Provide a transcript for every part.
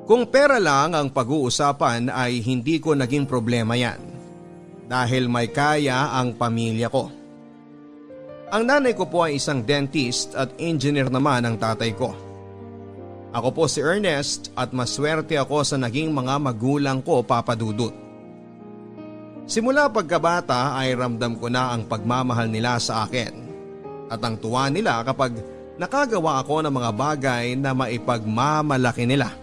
Kung pera lang ang pag-uusapan ay hindi ko naging problema yan dahil may kaya ang pamilya ko. Ang nanay ko po ay isang dentist at engineer naman ang tatay ko. Ako po si Ernest at maswerte ako sa naging mga magulang ko, Papa Dudut. Simula pagkabata ay ramdam ko na ang pagmamahal nila sa akin at ang tuwa nila kapag nakagawa ako ng mga bagay na maipagmamalaki nila.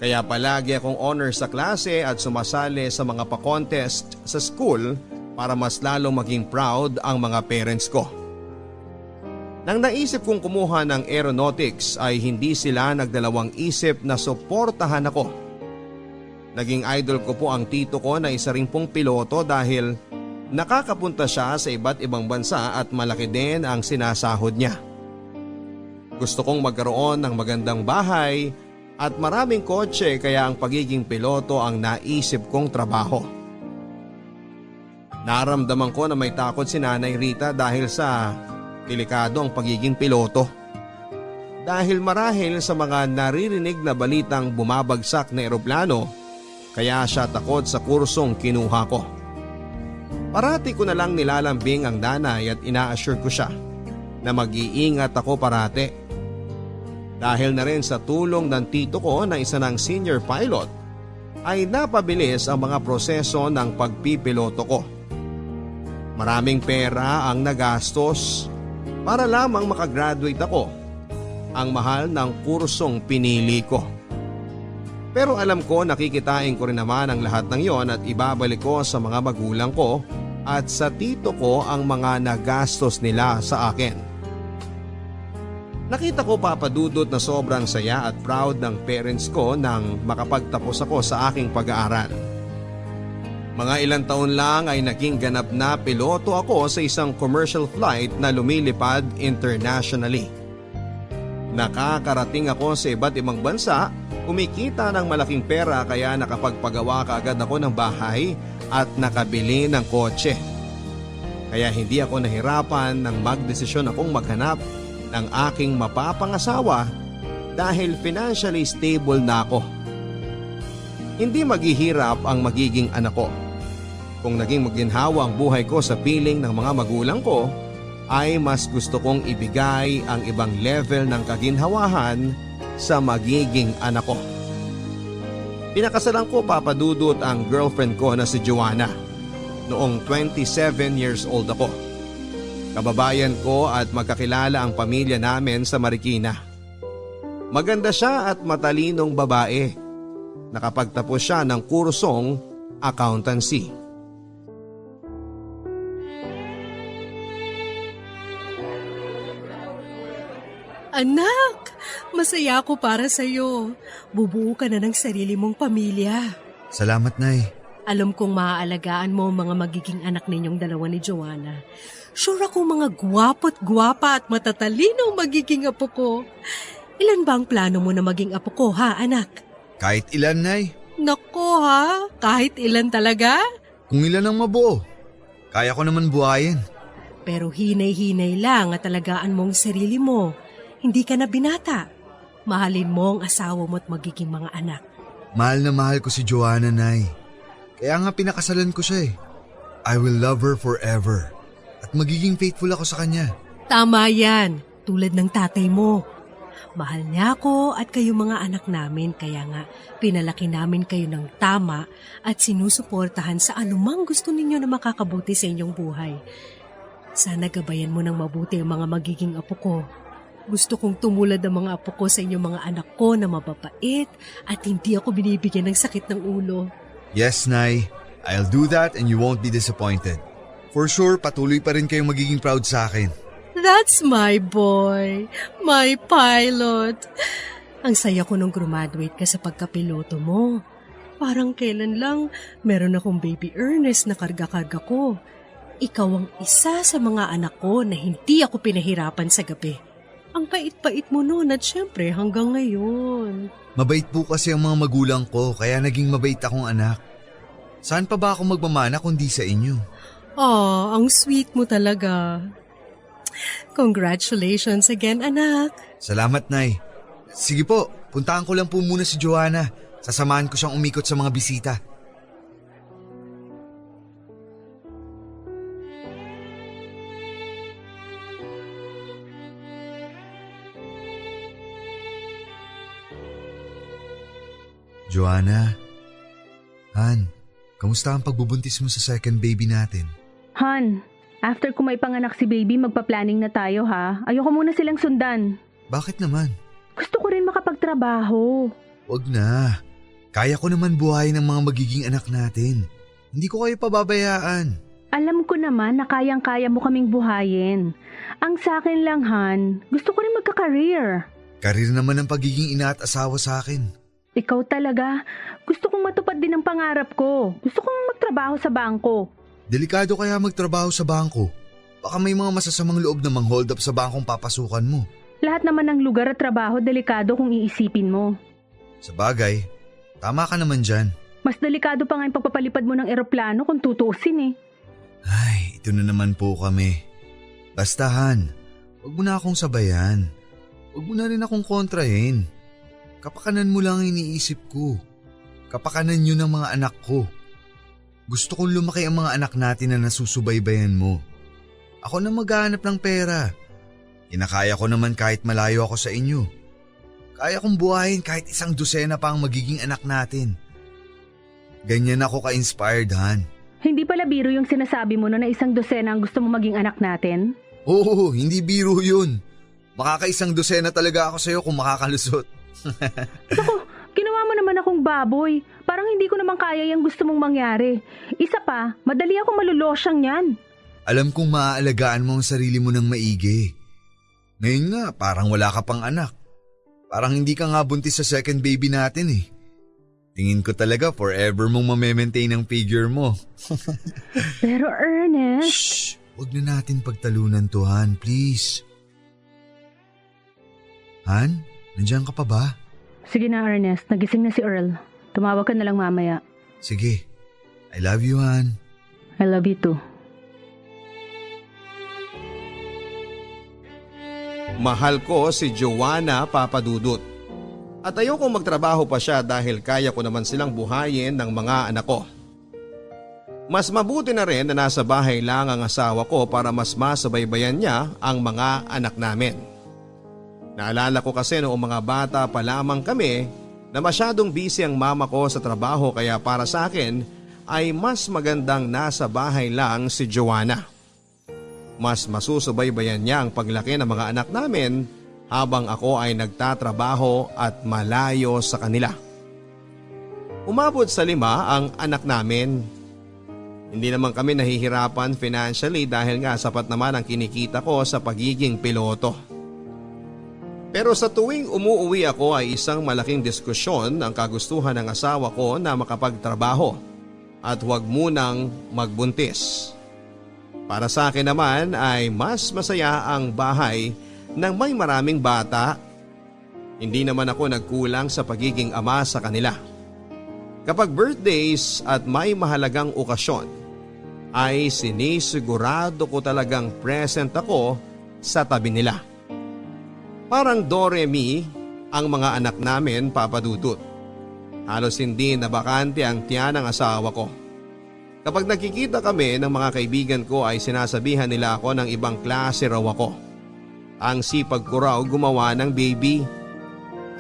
Kaya palagi akong honor sa klase at sumasali sa mga pa-contest sa school para mas lalong maging proud ang mga parents ko. Nang naisip kong kumuha ng aeronautics ay hindi sila nagdalawang isip na suportahan ako. Naging idol ko po ang tito ko na isa ring pong piloto dahil nakakapunta siya sa iba't ibang bansa at malaki din ang sinasahod niya. Gusto kong magkaroon ng magandang bahay at maraming kotse kaya ang pagiging piloto ang naisip kong trabaho. Naramdaman ko na may takot si Nanay Rita dahil sa delikado ang pagiging piloto. Dahil marahil sa mga naririnig na balitang bumabagsak na eroplano, kaya siya takot sa kursong kinuha ko. Parati ko na lang nilalambing ang nanay at ina-assure ko siya na mag-iingat ako parati. Dahil na rin sa tulong ng tito ko na isa ng senior pilot, ay napabilis ang mga proseso ng pagpipiloto ko. Maraming pera ang nagastos para lamang makagraduate ako. Ang mahal ng kursong pinili ko. Pero alam ko nakikitain ko rin naman ang lahat ng yon at ibabalik ko sa mga magulang ko at sa tito ko ang mga nagastos nila sa akin. Nakita ko, Papa Dudut, na sobrang saya at proud ng parents ko nang makapagtapos ako sa aking pag-aaral. Mga ilang taon lang ay naging ganap na piloto ako sa isang commercial flight na lumilipad internationally. Nakakarating ako sa iba't ibang bansa, kumikita ng malaking pera kaya nakapagpagawa kaagad ako ng bahay at nakabili ng kotse. Kaya hindi ako nahirapan nang magdesisyon akong maghanap ng aking mapapangasawa dahil financially stable na ako. Hindi maghihirap ang magiging anak ko. Kung naging maginhawa ang buhay ko sa piling ng mga magulang ko, ay mas gusto kong ibigay ang ibang level ng kaginhawahan sa magiging anak ko. Pinakasalan ko, Papa Dudut, ang girlfriend ko na si Joanna noong 27 years old ako. Kababayan ko at magkakilala ang pamilya namin sa Marikina. Maganda siya at matalinong babae. Nakapagtapos siya ng kursong accountancy. Anak, masaya ako para sa'yo. Bubuo ka na ng sarili mong pamilya. Salamat, Nay. Alam kong maaalagaan mo ang mga magiging anak ninyong dalawa ni Joanna. Sure ako mga gwapo't gwapa at matatalino ang magiging apo ko. Ilan ba ang plano mo na maging apo ko, ha, anak? Kahit ilan, Nay. Nako, ha? Kahit ilan talaga? Kung ilan ang mabuo. Kaya ko naman buhayin. Pero hinay-hinay lang at alagaan mo ang sarili mo. Hindi ka na binata. Mahalin mo ang asawa mo at magiging mga anak. Mahal na mahal ko si Joanna, Nay. Kaya nga pinakasalan ko siya eh. I will love her forever. At magiging faithful ako sa kanya. Tama yan, tulad ng tatay mo. Mahal niya ako at kayo mga anak namin, kaya nga pinalaki namin kayo ng tama at sinusuportahan sa anumang gusto ninyo na makakabuti sa inyong buhay. Sana gabayan mo ng mabuti ang mga magiging apo ko. Gusto kong tumulad ang mga apo ko sa inyong mga anak ko na mababait at hindi ako binibigyan ng sakit ng ulo. Yes, Nay. I'll do that and you won't be disappointed. For sure, patuloy pa rin kayong magiging proud sa akin. That's my boy, my pilot. Ang saya ko nung graduate ka sa pagkapiloto mo. Parang kailan lang meron akong baby Ernest na karga-karga ko. Ikaw ang isa sa mga anak ko na hindi ako pinahirapan sa gabi. Ang pait-pait mo noon at syempre hanggang ngayon. Mabait po kasi ang mga magulang ko kaya naging mabait akong anak. Saan pa ba ako magmamana kundi sa inyo? Oh, ang sweet mo talaga. Congratulations again, anak. Salamat, Nay. Sige po, puntahan ko lang po muna si Joanna. Sasamahan ko siyang umikot sa mga bisita. Joanna, Han, kamusta ang pagbubuntis mo sa second baby natin? Han, after ko may panganak si baby, magpa-planning na tayo ha. Ayoko muna silang sundan. Bakit naman? Gusto ko rin makapagtrabaho. Wag na. Kaya ko naman buhayin ang mga magiging anak natin. Hindi ko kayo pababayaan. Alam ko naman na kayang-kaya mo kaming buhayin. Ang sa akin lang, Han, gusto ko rin magka-career. Karir naman ang pagiging ina at asawa sa akin. Ikaw talaga, gusto kong matupad din ang pangarap ko. Gusto kong magtrabaho sa bangko. Delikado kaya magtrabaho sa bangko. Baka may mga masasamang loob na mang-hold up sa bangkong papasukan mo. Lahat naman ng lugar at trabaho delikado kung iisipin mo. Sa bagay, tama ka naman dyan. Mas delikado pa nga yung pagpapalipad mo ng eroplano kung tutuusin eh. Ay, ito na naman po kami. Basta Han, wag mo na akong sabayan. Wag mo na rin akong kontrahin. Kapakanan mo lang ang iniisip ko. Kapakanan yun ng mga anak ko. Gusto kong lumaki ang mga anak natin na nasusubaybayan mo. Ako na maghahanap ng pera. Kinakaya ko naman kahit malayo ako sa inyo. Kaya kong buhayin kahit 1 dosena pa ang magiging anak natin. Ganyan ako ka-inspired, Han. Hindi pala biro yung sinasabi mo na 1 dosena ang gusto mo maging anak natin? Oo, hindi biro yun. Makaka-1 dosena talaga ako sa'yo kung makakalusot. Ako, ginawa mo naman akong baboy. Parang hindi ko naman kaya yung gusto mong mangyari. Isa pa, madali ako malulosyang yan. Alam kong maaalagaan mo ang sarili mo ng maigi. Ngayon nga, parang wala ka pang anak. Parang hindi ka nga buntis sa second baby natin eh. Tingin ko talaga forever mong mamaintain ang figure mo. Pero Ernest… Shh! Huwag na natin pagtalunan to, Han, please. Han? Nandiyan ka pa ba? Sige na Ernest, nagising na si Earl. Tumawag ka na lang mamaya. Sige. I love you, Han. I love you too. Mahal ko si Joanna, Papa Dudut. At ayokong magtrabaho pa siya dahil kaya ko naman silang buhayin ng mga anak ko. Mas mabuti na rin na nasa bahay lang ang asawa ko para mas masabaybayan niya ang mga anak namin. Naalala ko kasi noong mga bata pa lamang kami na masyadong busy ang mama ko sa trabaho kaya para sa akin ay mas magandang nasa bahay lang si Joanna. Mas masusubaybayan niya ang paglaki ng mga anak namin habang ako ay nagtatrabaho at malayo sa kanila. Umabot sa 5 ang anak namin. Hindi naman kami nahihirapan financially dahil nga sapat naman ang kinikita ko sa pagiging piloto. Pero sa tuwing umuuwi ako ay isang malaking diskusyon ang kagustuhan ng asawa ko na makapagtrabaho at huwag munang magbuntis. Para sa akin naman ay mas masaya ang bahay nang may maraming bata. Hindi naman ako nagkulang sa pagiging ama sa kanila. Kapag birthdays at may mahalagang okasyon ay sinisigurado ko talagang present ako sa tabi nila. Parang Do-Re-Mi ang mga anak namin, Papa Dudut. Halos hindi nabakante ang tiyan ng asawa ko. Kapag nakikita kami ng mga kaibigan ko ay sinasabihan nila ako ng ibang klase raw ako. Ang sipag ko raw gumawa ng baby.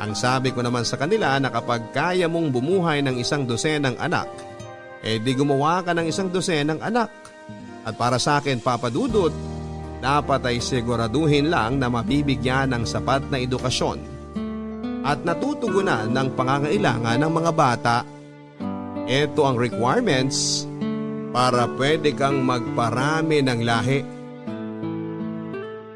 Ang sabi ko naman sa kanila na kapag kaya mong bumuhay ng 1 dosenang anak, di gumawa ka ng 1 dosenang anak. At para sa akin, Papa Dudut, dapat ay siguraduhin lang na mabibigyan ng sapat na edukasyon at natutugunan ng pangangailangan ng mga bata. Ito ang requirements para pwede kang magparami ng lahi.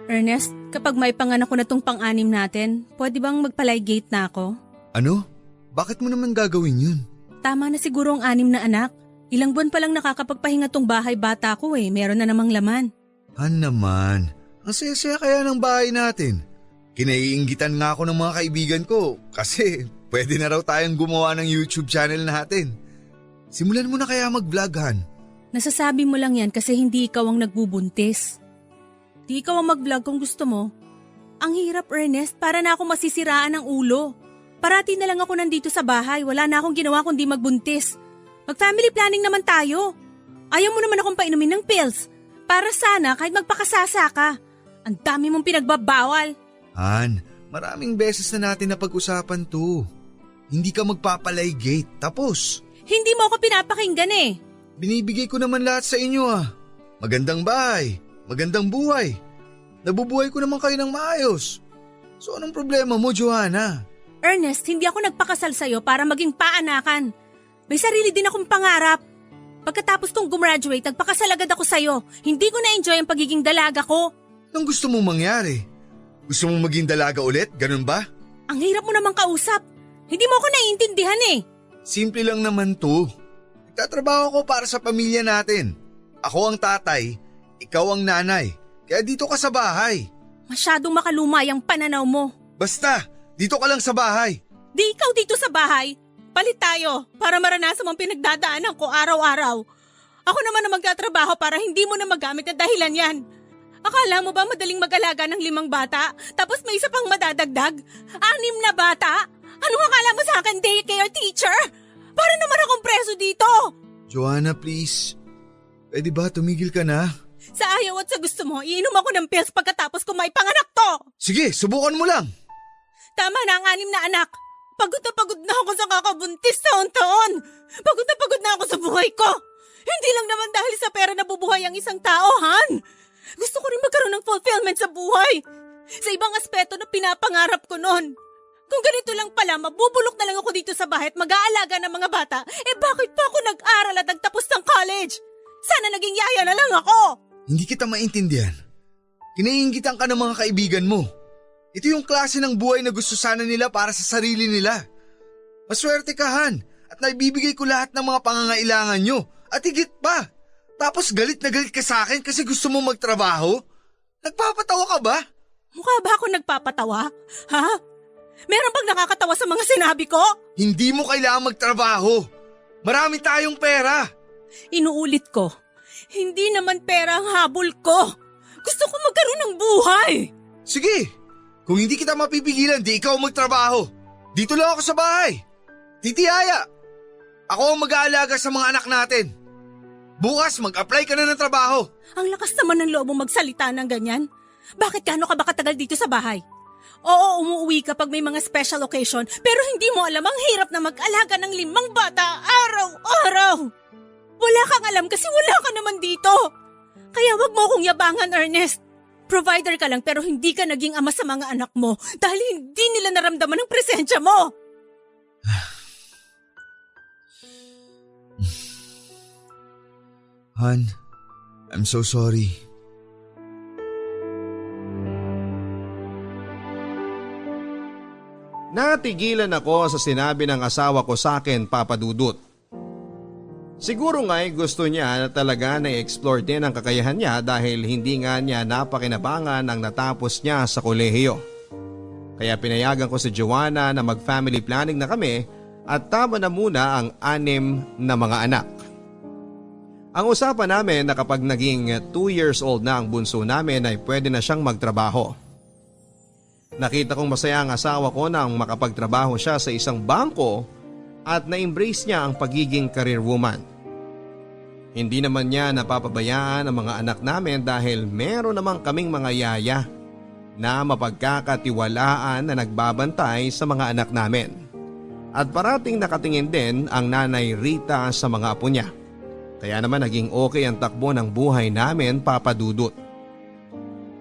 Ernest, kapag may panganak ko na tong pang-anim natin, pwede bang magpaligate na ako? Ano? Bakit mo naman gagawin yun? Tama na siguro ang 6 na anak. Ilang buwan pa lang nakakapagpahinga tong bahay bata ko meron na namang laman. Han naman, ang saya-saya kaya ng bahay natin. Kinaiinggitan nga ako ng mga kaibigan ko kasi pwede na raw tayong gumawa ng YouTube channel natin. Simulan mo na kaya mag-vlog, Han. Nasasabi mo lang yan kasi hindi ikaw ang nagbubuntis. Di ikaw ang mag-vlog kung gusto mo. Ang hirap, Ernest, para na ako masisiraan ng ulo. Parati na lang ako nandito sa bahay, wala na akong ginawa kundi magbuntis. Mag-family planning naman tayo. Ayaw mo naman akong painumin ng pills. Para sana kahit magpakasasa ka. Ang dami mong pinagbabawal. Han, maraming beses na natin napag-usapan to. Hindi ka magpapalaygate, tapos. Hindi mo ako pinapakinggan eh. Binibigay ko naman lahat sa inyo ah. Magandang bahay, magandang buhay. Nabubuhay ko naman kayo ng maayos. So anong problema mo, Joanna? Ernest, hindi ako nagpakasal sa'yo para maging paanakan. May sarili din akong pangarap. Pagkatapos kong gumraduate, nagpakasal agad ako sa'yo. Hindi ko na-enjoy ang pagiging dalaga ko. Anong gusto mong mangyari? Gusto mong maging dalaga ulit? Ganun ba? Ang hirap mo namang kausap. Hindi mo ako naiintindihan eh. Simple lang naman to. Nagtatrabaho ko para sa pamilya natin. Ako ang tatay, ikaw ang nanay. Kaya dito ka sa bahay. Masyadong makaluma yung pananaw mo. Basta, dito ka lang sa bahay. Di ikaw dito sa bahay. Palit tayo para maranasan mong pinagdadaanan ko araw-araw. Ako naman na magtatrabaho para hindi mo na magamit na dahilan yan. Akala mo ba madaling mag-alaga ng 5 bata? Tapos may isa pang madadagdag? 6 na bata? Anong akala mo sa akin, daycare teacher? Para naman akong preso dito! Joanna, please. Pwede ba tumigil ka na? Sa ayaw at sa gusto mo, iinom ako ng pills pagkatapos kung may panganak to! Sige, subukan mo lang. Tama na ang 6 na anak. Pagod na ako sa kakabuntis taon-taon. Pagod na ako sa buhay ko. Hindi lang naman dahil sa pera nabubuhay ang isang tao, Han. Gusto ko rin magkaroon ng fulfillment sa buhay. Sa ibang aspeto na pinapangarap ko noon. Kung ganito lang pala, mabubulok na lang ako dito sa bahay at mag-aalaga ng mga bata, bakit pa ako nag-aral at nagtapos ng college? Sana naging yaya na lang ako! Hindi kita maintindihan. Kinaiingitan ka ng mga kaibigan mo. Ito yung klase ng buhay na gusto sana nila para sa sarili nila. Maswerte ka, Han, at naibibigay ko lahat ng mga pangangailangan nyo. At higit pa. Tapos galit na galit ka sa akin kasi gusto mo magtrabaho? Nagpapatawa ka ba? Mukha ba ako nagpapatawa? Ha? Meron bang nakakatawa sa mga sinabi ko? Hindi mo kailangan magtrabaho. Marami tayong pera. Inuulit ko. Hindi naman pera ang habol ko. Gusto ko magkaroon ng buhay. Sige, kung hindi kita mapipigilan, di ikaw magtrabaho. Dito lang ako sa bahay. Titiyaya. Ako ang mag-aalaga sa mga anak natin. Bukas mag-apply ka na ng trabaho. Ang lakas naman ng loob mong magsalita ng ganyan. Bakit gaano ka ba katagal dito sa bahay? Oo, umuwi kapag may mga special occasion, pero hindi mo alam ang hirap na mag-alaga ng 5 bata araw-araw. Wala kang alam kasi wala ka naman dito. Kaya wag mo akong yabangan, Ernest. Provider ka lang pero hindi ka naging ama sa mga anak mo dahil hindi nila naramdaman ang presensya mo. Han, I'm so sorry. Natigilan ako sa sinabi ng asawa ko sa akin, Papa Dudut. Siguro nga'y gusto niya na talaga na-explore din ang kakayahan niya dahil hindi nga niya napakinabangan ang natapos niya sa kolehiyo. Kaya pinayagan ko si Joanna na mag-family planning na kami at tama na muna ang 6 na mga anak. Ang usapan namin na kapag naging 2 years old na ang bunso namin ay pwede na siyang magtrabaho. Nakita kong masaya ang asawa ko nang makapagtrabaho siya sa isang bangko at na-embrace niya ang pagiging career woman. Hindi naman niya napapabayaan ang mga anak namin dahil meron namang kaming mga yaya na mapagkakatiwalaan na nagbabantay sa mga anak namin. At parating nakatingin din ang nanay Rita sa mga apo niya. Kaya naman naging okay ang takbo ng buhay namin, Papa Dudut.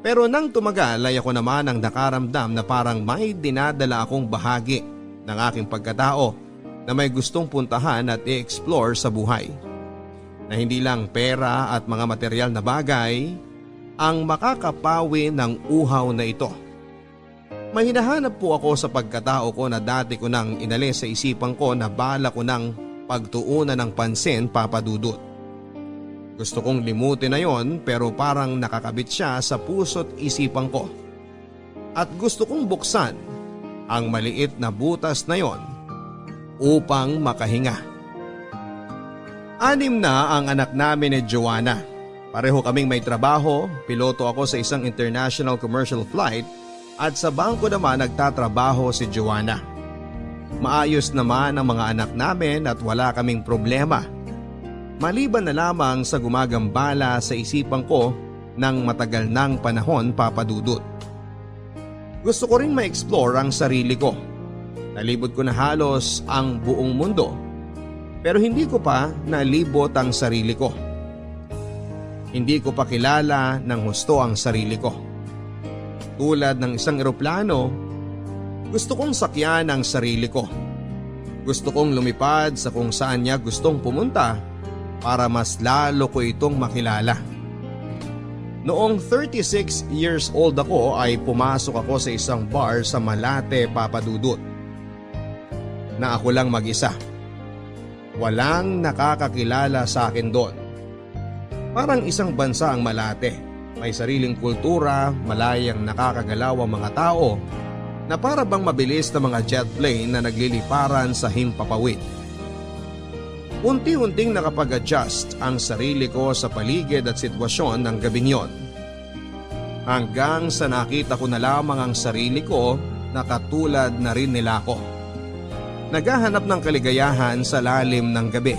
Pero nang tumagal ay ako naman ang nakaramdam na parang may dinadala akong bahagi ng aking pagkatao na may gustong puntahan at i-explore sa buhay. Na hindi lang pera at mga material na bagay ang makakapawi ng uhaw na ito. May hinahanap po ako sa pagkatao ko na dati ko nang inalis sa isipan ko na bala ko nang pagtuunan ng pansin, Papa Dudut. Gusto kong limutin na yon pero parang nakakabit siya sa puso't isipan ko. At gusto kong buksan ang maliit na butas na yon upang makahinga. 6 na ang anak namin ni Joanna. Pareho kaming may trabaho, piloto ako sa isang international commercial flight at sa bangko naman nagtatrabaho si Joanna. Maayos naman ang mga anak namin at wala kaming problema. Maliban na lamang sa gumagambala sa isipan ko ng matagal ng panahon, Papa Dudut. Gusto ko ring ma-explore ang sarili ko. Nalibot ko na halos ang buong mundo. Pero hindi ko pa nalibot ang sarili ko. Hindi ko pa kilala ng husto ang sarili ko. Tulad ng isang eroplano, gusto kong sakyan ang sarili ko. Gusto kong lumipad sa kung saan niya gustong pumunta para mas lalo ko itong makilala. Noong 36 years old ako ay pumasok ako sa isang bar sa Malate, Papa Dudut. Na ako lang mag-isa. Walang nakakakilala sa akin doon. Parang isang bansa ang Malate. May sariling kultura, malayang nakakagalaw ang mga tao na para bang mabilis na mga jet plane na nagliliparan sa himpapawid. Unti-unting nakapag-adjust ang sarili ko sa paligid at sitwasyon ng gabing yon. Hanggang sa nakita ko na lamang ang sarili ko na katulad na rin nila ko. Naghahanap ng kaligayahan sa lalim ng gabi.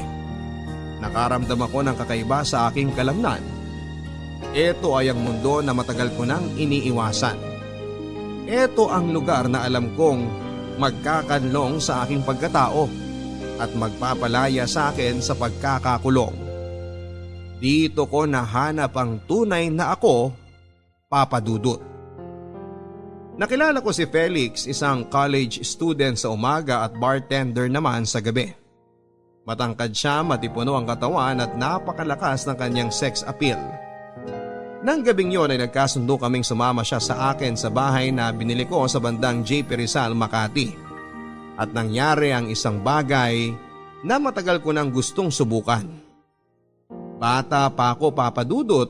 Nakaramdam ako ng kakaiba sa aking kalamnan. Ito ay ang mundo na matagal ko nang iniiwasan. Ito ang lugar na alam kong magkakanlong sa aking pagkatao at magpapalaya sa akin sa pagkakakulong. Dito ko nahanap ang tunay na ako, Papa Dudut. Nakilala ko si Felix, isang college student sa umaga at bartender naman sa gabi. Matangkad siya, matipuno ang katawan at napakalakas ng kanyang sex appeal. Nang gabing yon ay nagkasundo kaming sumama siya sa akin sa bahay na binili ko sa bandang JP Rizal, Makati. At nangyari ang isang bagay na matagal ko nang gustong subukan. Bata pa ako, Papa Dudut,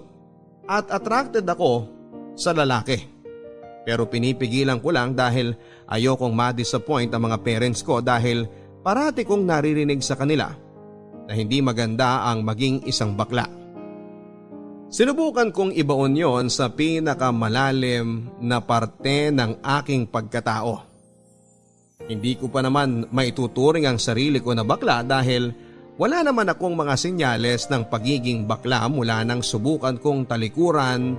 at attracted ako sa lalaki. Pero pinipigilan ko lang dahil ayokong ma-disappoint ang mga parents ko dahil parati kong naririnig sa kanila na hindi maganda ang maging isang bakla. Sinubukan kong ibaon yon sa pinakamalalim na parte ng aking pagkatao. Hindi ko pa naman maituturing ang sarili ko na bakla dahil wala naman akong mga senyales ng pagiging bakla mula nang subukan kong talikuran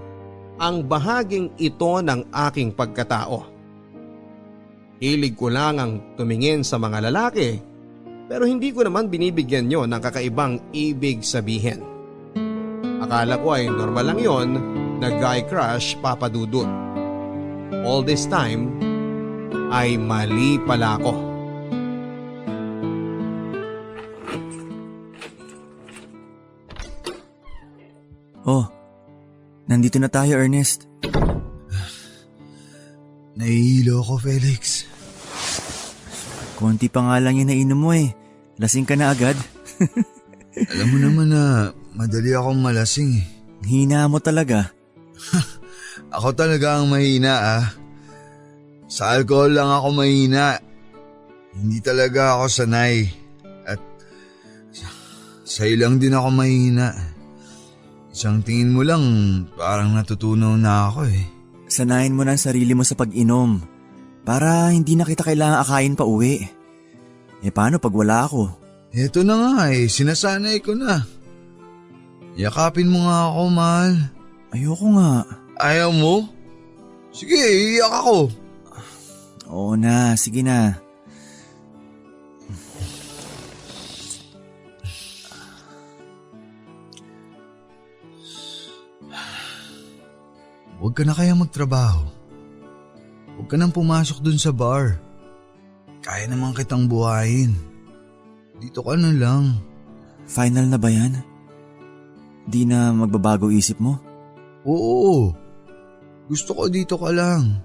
ang bahaging ito ng aking pagkatao. Hilig ko lang ang tumingin sa mga lalaki pero hindi ko naman binibigyan yon ng kakaibang ibig sabihin. Akala ko ay normal lang yon na guy crush, Papa Dudut. All this time ay mali pala ako. Oh, nandito na tayo, Ernest. Nahihilo ako, Felix. Konti pa nga lang yung nainom mo eh. Lasing ka na agad. Alam mo naman na madali akong malasing eh. Hina mo talaga. Ako talaga ang mahina ah. Sa alcohol lang ako mahina. Hindi talaga ako sanay. At sa'yo lang din ako mahina. Isang tingin mo lang parang natutunaw na ako eh. Sanayin mo na ang sarili mo sa pag-inom para hindi na kita kailangan akayin pa uwi. Eh paano pag wala ako? Eto na nga eh, sinasanay ko na. Yakapin mo nga ako, mahal. Ayoko nga. Ayaw mo? Sige, iyak ako. Oo na, sige na. Huwag ka na kaya magtrabaho. Huwag ka nang pumasok dun sa bar. Kaya naman kitang buhayin. Dito ka na lang. Final na ba yan? Di na magbabago isip mo? Oo. Gusto ko dito ka lang.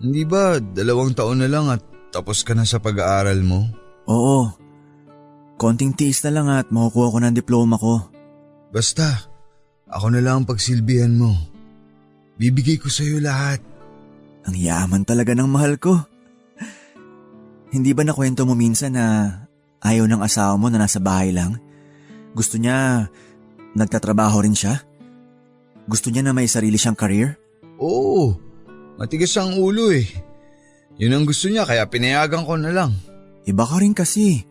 Hindi ba 2 taon na lang at tapos ka na sa pag-aaral mo? Oo. Konting tiis na lang at makukuha ko ng diploma ko. Basta, ako na lang ang pagsilbihan mo. Bibigay ko sa'yo lahat. Ang yaman talaga ng mahal ko. Hindi ba nakwento mo minsan na ayaw ng asawa mo na nasa bahay lang? Gusto niya, nagtatrabaho rin siya? Gusto niya na may sarili siyang career? Oo, matigas ang ulo eh. Yun ang gusto niya kaya pinayagan ko na lang. Iba ka rin kasi.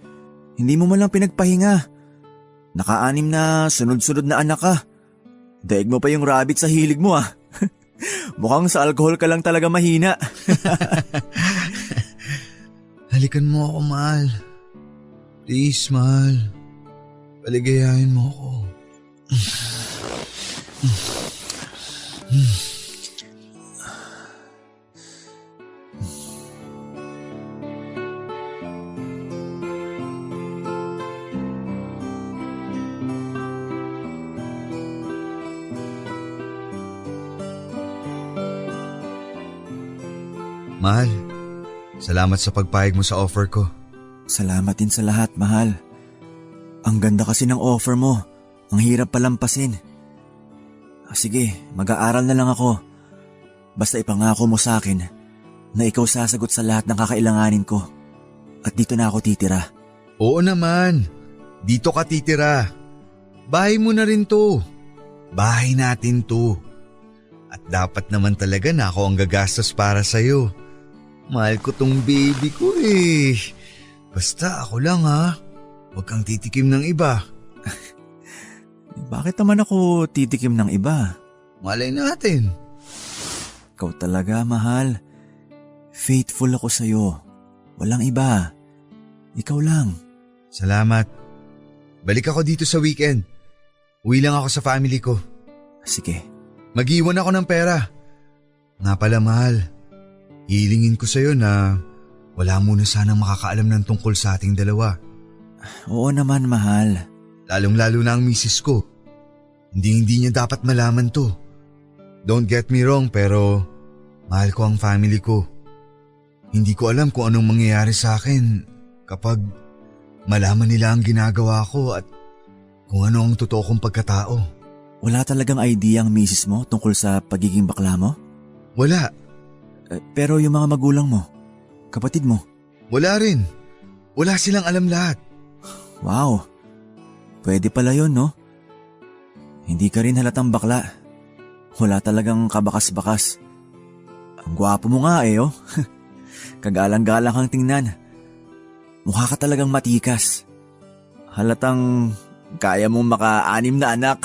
Hindi mo man lang pinagpahinga. Naka-6 na sunod-sunod na anak ka. Daig mo pa yung rabbit sa hilig mo ah. Mukhang sa alcohol ka lang talaga mahina. Halikan mo ako, mahal. Please, mahal. Paligayahin mo ako. Mahal, salamat sa pagpayag mo sa offer ko. Salamat din sa lahat, mahal. Ang ganda kasi ng offer mo. Ang hirap palampasin. Sige, mag-aaral na lang ako. Basta ipangako mo sa akin na ikaw sasagot sa lahat ng kakailanganin ko. At dito na ako titira. Oo naman, dito ka titira. Bahay mo na rin to. Bahay natin to. At dapat naman talaga na ako ang gagastos para sa'yo. Mahal ko tong baby ko eh. Basta ako lang ha. Huwag kang titikim ng iba. Bakit naman ako titikim ng iba? Malay natin. Ikaw talaga, mahal. Faithful ako sa'yo. Walang iba. Ikaw lang. Salamat. Balik ako dito sa weekend. Uwi lang ako sa family ko. Sige. Mag-iwan ako ng pera. Nga pala, mahal. Hilingin ko sa'yo na wala muna sanang makakaalam ng tungkol sa ating dalawa. Oo naman, mahal. Lalong-lalo na ang misis ko. Hindi niya dapat malaman to. Don't get me wrong pero mahal ko ang family ko. Hindi ko alam kung anong mangyayari sa akin kapag malaman nila ang ginagawa ko at kung ano ang totoo kong pagkatao. Wala talagang idea ang misis mo tungkol sa pagiging bakla mo? Wala. Pero yung mga magulang mo, kapatid mo? Wala rin. Wala silang alam lahat. Wow. Pwede pala yun, no? Hindi ka rin halatang bakla. Wala talagang kabakas-bakas. Ang gwapo mo nga eh, oh. Kagalang-galang kang tingnan. Mukha ka talagang matikas. Halatang kaya mong maka-6 na anak.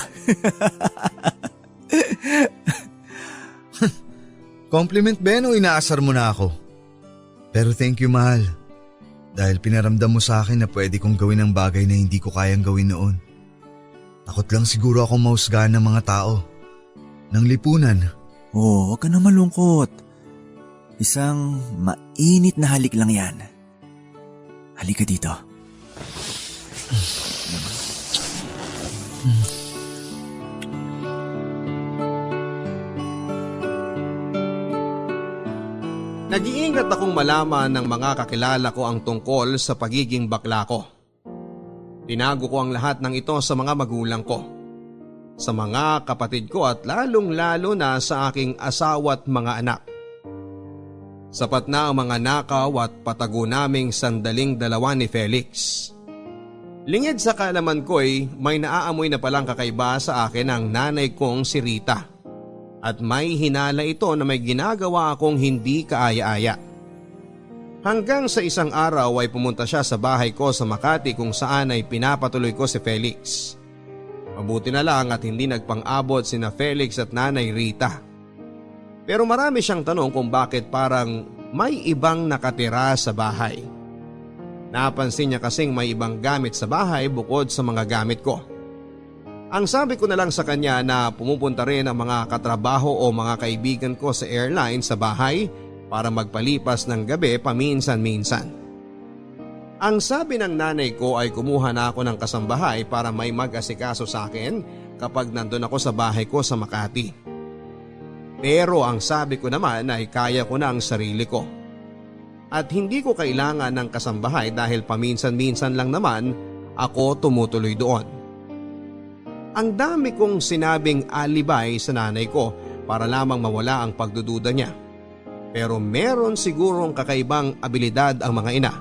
Compliment ba yan o inaasar mo na ako? Pero thank you, mahal. Dahil pinaramdam mo sa akin na pwede kong gawin ang bagay na hindi ko kayang gawin noon. Takot lang siguro akong mahusgahan ng mga tao. Ng lipunan. Oh, huwag ka na malungkot. Isang mainit na halik lang yan. Halika dito. Nag-iingat akong malaman ng mga kakilala ko ang tungkol sa pagiging bakla ko. Tinago ko ang lahat ng ito sa mga magulang ko, sa mga kapatid ko at lalong-lalo na sa aking asawa at mga anak. Sapat na ang mga nakaw at patago naming sandaling dalawa ni Felix. Lingid sa kaalaman ko'y may naaamoy na palang kakaiba sa akin ang nanay kong si Rita. At may hinala ito na may ginagawa akong hindi kaaya-aya. Hanggang sa isang araw ay pumunta siya sa bahay ko sa Makati kung saan ay pinapatuloy ko si Felix. Mabuti na lang at hindi nagpang-abot sina Felix at Nanay Rita. Pero marami siyang tanong kung bakit parang may ibang nakatira sa bahay. Napansin niya kasing may ibang gamit sa bahay bukod sa mga gamit ko. Ang sabi ko na lang sa kanya na pumupunta rin ang mga katrabaho o mga kaibigan ko sa airline sa bahay para magpalipas ng gabi paminsan-minsan. Ang sabi ng nanay ko ay kumuha na ako ng kasambahay para may mag-asikaso sa akin kapag nandun ako sa bahay ko sa Makati. Pero ang sabi ko naman ay kaya ko na ang sarili ko. At hindi ko kailangan ng kasambahay dahil paminsan-minsan lang naman ako tumutuloy doon. Ang dami kong sinabing alibay sa nanay ko para lamang mawala ang pagdududa niya. Pero meron sigurong kakaibang abilidad ang mga ina.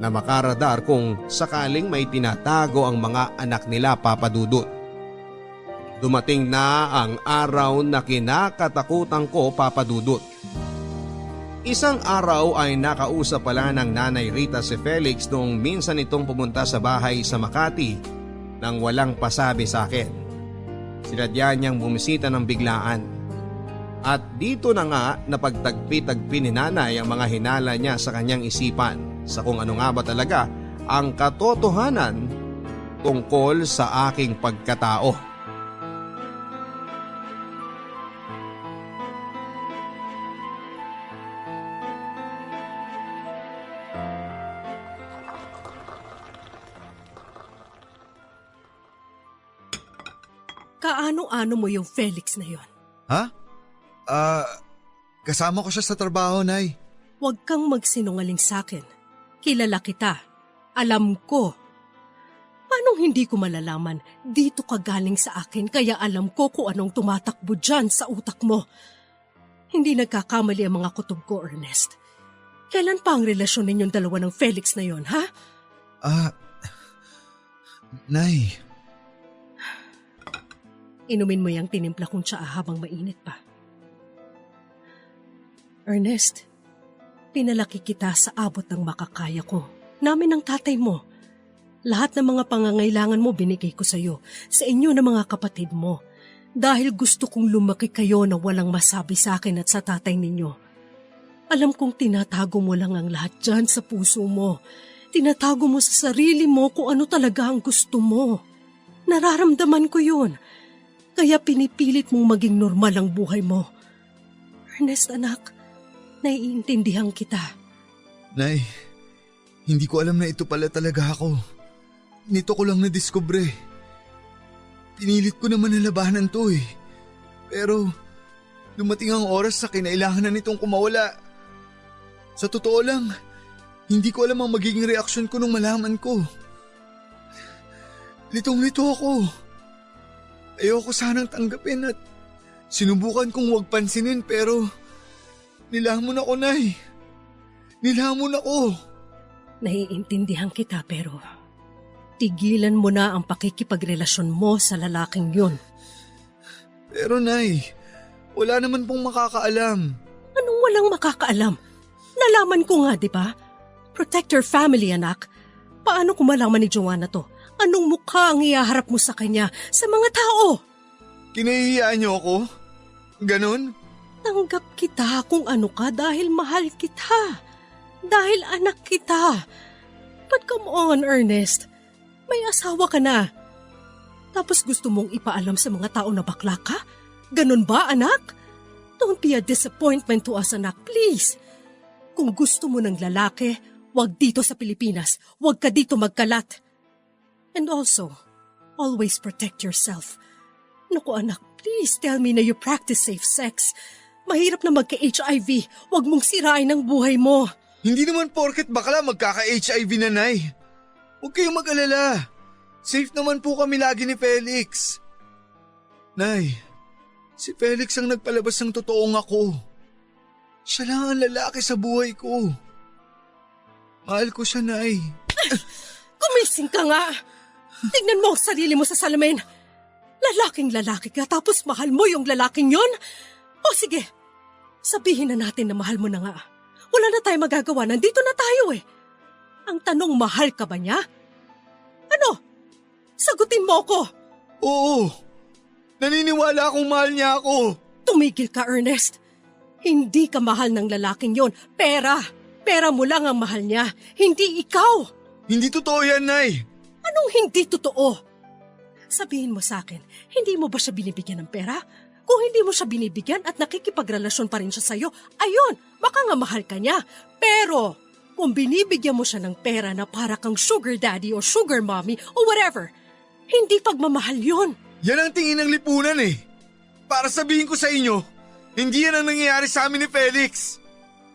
na makaradar kung sakaling may tinatago ang mga anak nila, Papa Dudut. Dumating na ang araw na kinakatakutan ko, Papa Dudut. Isang araw ay nakausap pala ng Nanay Rita si Felix nung minsan itong pumunta sa bahay sa Makati nang walang pasabi sa akin. Sinadya niyang bumisita ng biglaan. At dito na nga napagtagpi-tagpi ni Nanay ang mga hinala niya sa kanyang isipan sa kung ano nga ba talaga ang katotohanan tungkol sa aking pagkatao. Kaano-ano mo yung Felix na yon? Ha? Kasama ko siya sa trabaho, Nay. Huwag kang magsinungaling sa'kin. Kilala kita. Alam ko. Paano hindi ko malalaman dito ka galing sa akin kaya alam ko kung anong tumatakbo dyan sa utak mo. Hindi nagkakamali ang mga kutob ko, Ernest. Kailan pa ang relasyon ninyong dalawa ng Felix na yon, ha? Nay. Inumin mo yung tinimpla kong tsaa habang mainit pa. Ernest, pinalaki kita sa abot ng makakaya ko. Namin ng tatay mo. Lahat ng mga pangangailangan mo binigay ko sa iyo, sa inyo na mga kapatid mo. Dahil gusto kong lumaki kayo na walang masabi sa akin at sa tatay ninyo. Alam kong tinatago mo lang ang lahat dyan sa puso mo. Tinatago mo sa sarili mo kung ano talaga ang gusto mo. Nararamdaman ko yun. Kaya pinipilit mong maging normal ang buhay mo. Ernest, anak, naiintindihan kita. Nay, hindi ko alam na ito pala talaga ako. Nito ko lang nadiskubre. Pinilit ko naman na labanan to eh. Pero dumating ang oras sa kinailangan na nitong kumawala. Sa totoo lang, hindi ko alam ang magiging reaksyon ko nung malaman ko. Litong-lito ako. Ayoko sanang tanggapin at sinubukan kong huwag pansinin pero nilamon ako, Nay. Nilamon ako. Naiintindihan kita pero tigilan mo na ang pakikipagrelasyon mo sa lalaking yun. Pero Nay, wala naman pong makakaalam. Anong walang makakaalam? Nalaman ko nga, di ba? Protect your family, anak. Paano kung malaman ni Joanna to? Anong mukha ang ihaharap mo sa kanya sa mga tao? Kinahihiyaan niyo ako? Ganon? Tanggap kita kung ano ka dahil mahal kita. Dahil anak kita. But come on, Ernest. May asawa ka na. Tapos gusto mong ipaalam sa mga tao na bakla ka? Ganon ba, anak? Don't be a disappointment to us, anak, please. Kung gusto mo ng lalaki, wag dito sa Pilipinas. Wag ka dito magkalat. And also, always protect yourself. Naku anak, please tell me na you practice safe sex. Mahirap na magka-HIV. Huwag mong sirain ang buhay mo. Hindi naman porket bakla magkaka-HIV na, Nay. Huwag kayong mag-alala. Safe naman po kami lagi ni Felix. Nay, si Felix ang nagpalabas ng totoong ako. Siya lang ang lalaki sa buhay ko. Mahal ko siya, Nay. Kumising ka nga! Tingnan mo ang sarili mo sa salamin. Lalaking lalaki ka tapos mahal mo yung lalaking yon? O sige, sabihin na natin na mahal mo na nga. Wala na tayong magagawa, nandito na tayo eh. Ang tanong, mahal ka ba niya? Ano? Sagutin mo ko. Oo, naniniwala akong mahal niya ako. Tumigil ka, Ernest. Hindi ka mahal ng lalaking yon. Pera. Pera mo lang ang mahal niya, hindi ikaw. Hindi totoo yan, Nay. Anong hindi totoo? Sabihin mo sa akin, hindi mo ba siya binibigyan ng pera? Kung hindi mo siya binibigyan at nakikipagrelasyon pa rin siya sa'yo, ayun, baka nga mahal ka niya. Pero kung binibigyan mo siya ng pera na para kang sugar daddy o sugar mommy o whatever, hindi pagmamahal yun. Yan ang tingin ng lipunan eh. Para sabihin ko sa inyo, hindi yan ang nangyayari sa amin ni Felix.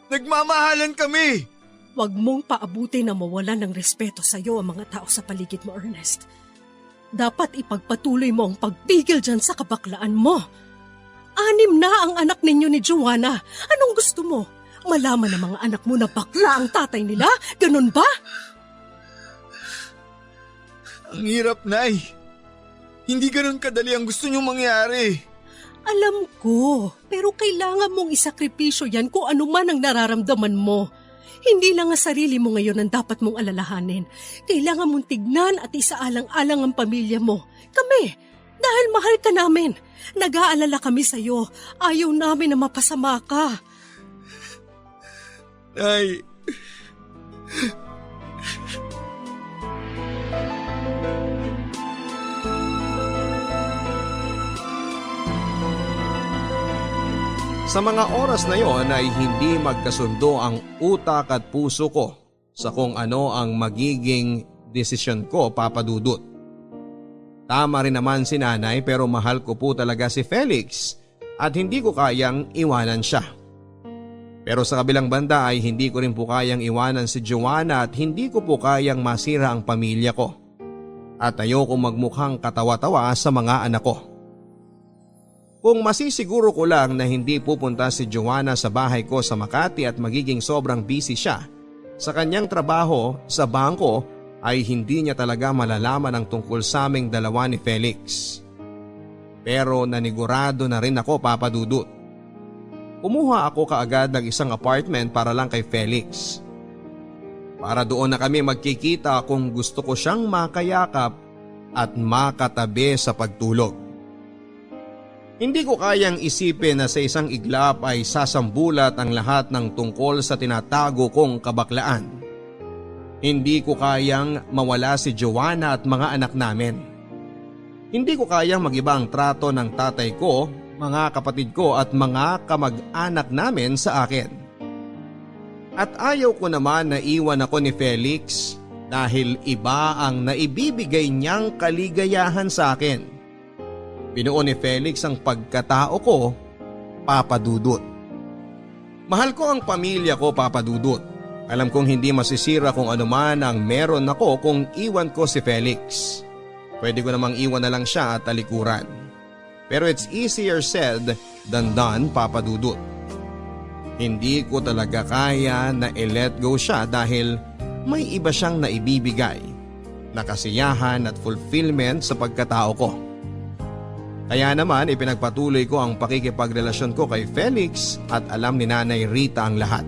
Nagmamahalan kami. Huwag mong paabutin na mawalan ng respeto sa iyo ang mga tao sa paligid mo, Ernest. Dapat ipagpatuloy mo ang pagpigil dyan sa kabaklaan mo. 6 na ang anak ninyo ni Joanna. Anong gusto mo? Malaman ng mga anak mo na bakla ang tatay nila? Ganun ba? Ang hirap, Nay. Hindi ganun kadali ang gusto niyong mangyari. Alam ko, pero kailangan mong isakripisyo yan kung ano man ang nararamdaman mo. Hindi lang ang sarili mo ngayon ang dapat mong alalahanin. Kailangan mong tignan at isaalang-alang ang pamilya mo. Kami, dahil mahal ka namin. Nag-aalala kami sa'yo. Ayaw namin na mapasama ka. Nay. Sa mga oras na yon ay hindi magkasundo ang utak at puso ko sa kung ano ang magiging desisyon ko, Papa Dudut. Tama rin naman si nanay pero mahal ko po talaga si Felix at hindi ko kayang iwanan siya. Pero sa kabilang banda ay hindi ko rin po kayang iwanan si Joanna at hindi ko po kayang masira ang pamilya ko. At ayoko magmukhang katawa-tawa sa mga anak ko. Kung masisiguro ko lang na hindi pupunta si Joanna sa bahay ko sa Makati at magiging sobrang busy siya sa kanyang trabaho sa bangko ay hindi niya talaga malalaman ang tungkol sa aming dalawa ni Felix. Pero nanigurado na rin ako, Papa Dudut. Kumuha ako kaagad ng isang apartment para lang kay Felix. Para doon na kami magkikita kung gusto ko siyang makayakap at makatabi sa pagtulog. Hindi ko kayang isipin na sa isang iglap ay sasambulat ang lahat ng tungkol sa tinatago kong kabaklaan. Hindi ko kayang mawala si Joanna at mga anak namin. Hindi ko kayang mag-iba ang trato ng tatay ko, mga kapatid ko at mga kamag-anak namin sa akin. At ayaw ko naman na iwan ako ni Felix dahil iba ang naibibigay niyang kaligayahan sa akin. Binuo ni Felix ang pagkatao ko, Papa Dudut. Mahal ko ang pamilya ko, Papa Dudut. Alam kong hindi masisira kung ano man ang meron ako kung iwan ko si Felix. Pwede ko namang iwan na lang siya at talikuran. Pero it's easier said than done, Papa Dudut. Hindi ko talaga kaya na i-let go siya dahil may iba siyang naibibigay na kasiyahan at fulfillment sa pagkatao ko. Kaya naman ipinagpatuloy ko ang pakikipagrelasyon ko kay Felix at alam ni Nanay Rita ang lahat.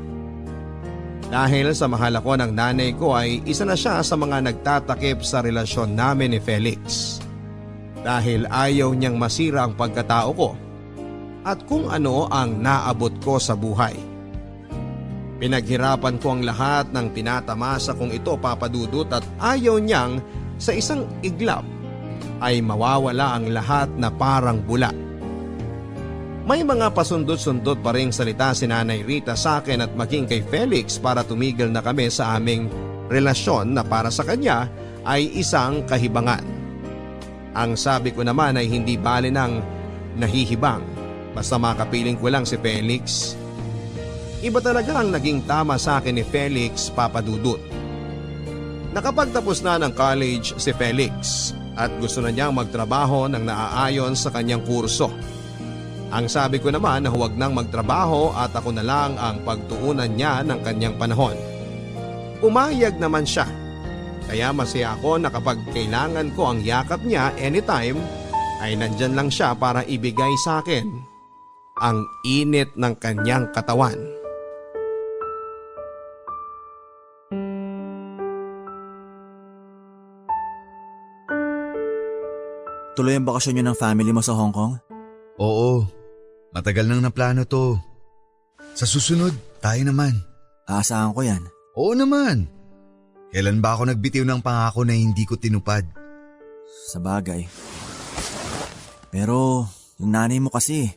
Dahil sa mahal ako ng nanay ko ay isa na siya sa mga nagtatakip sa relasyon namin ni Felix. Dahil ayaw niyang masira ang pagkatao ko at kung ano ang naabot ko sa buhay. Pinaghirapan ko ang lahat ng tinatamasa kong ito, Papa Dudut, at ayaw niyang sa isang iglap ay mawawala ang lahat na parang bula. May mga pasundot-sundot pa ring salita si Nanay Rita sa akin at maging kay Felix para tumigil na kami sa aming relasyon na para sa kanya ay isang kahibangan. Ang sabi ko naman ay hindi bali ng nahihibang, basta makapiling ko lang si Felix. Iba talaga ang naging tama sa akin ni Felix, Papa Dudut. Nakapagtapos na ng college si Felix at gusto na niyang magtrabaho ng naaayon sa kanyang kurso. Ang sabi ko naman na huwag nang magtrabaho at ako na lang ang pagtuunan niya ng kanyang panahon. Umayag naman siya. Kaya masaya ako na kapag kailangan ko ang yakap niya anytime ay nandyan lang siya para ibigay sa akin ang init ng kanyang katawan. Tuloy ang bakasyon niyo ng family mo sa Hong Kong? Oo, matagal nang naplano to. Sa susunod, tayo naman. Aasahan ko yan. Oo naman. Kailan ba ako nagbitiw ng pangako na hindi ko tinupad? Sa bagay. Pero yung nanay mo kasi.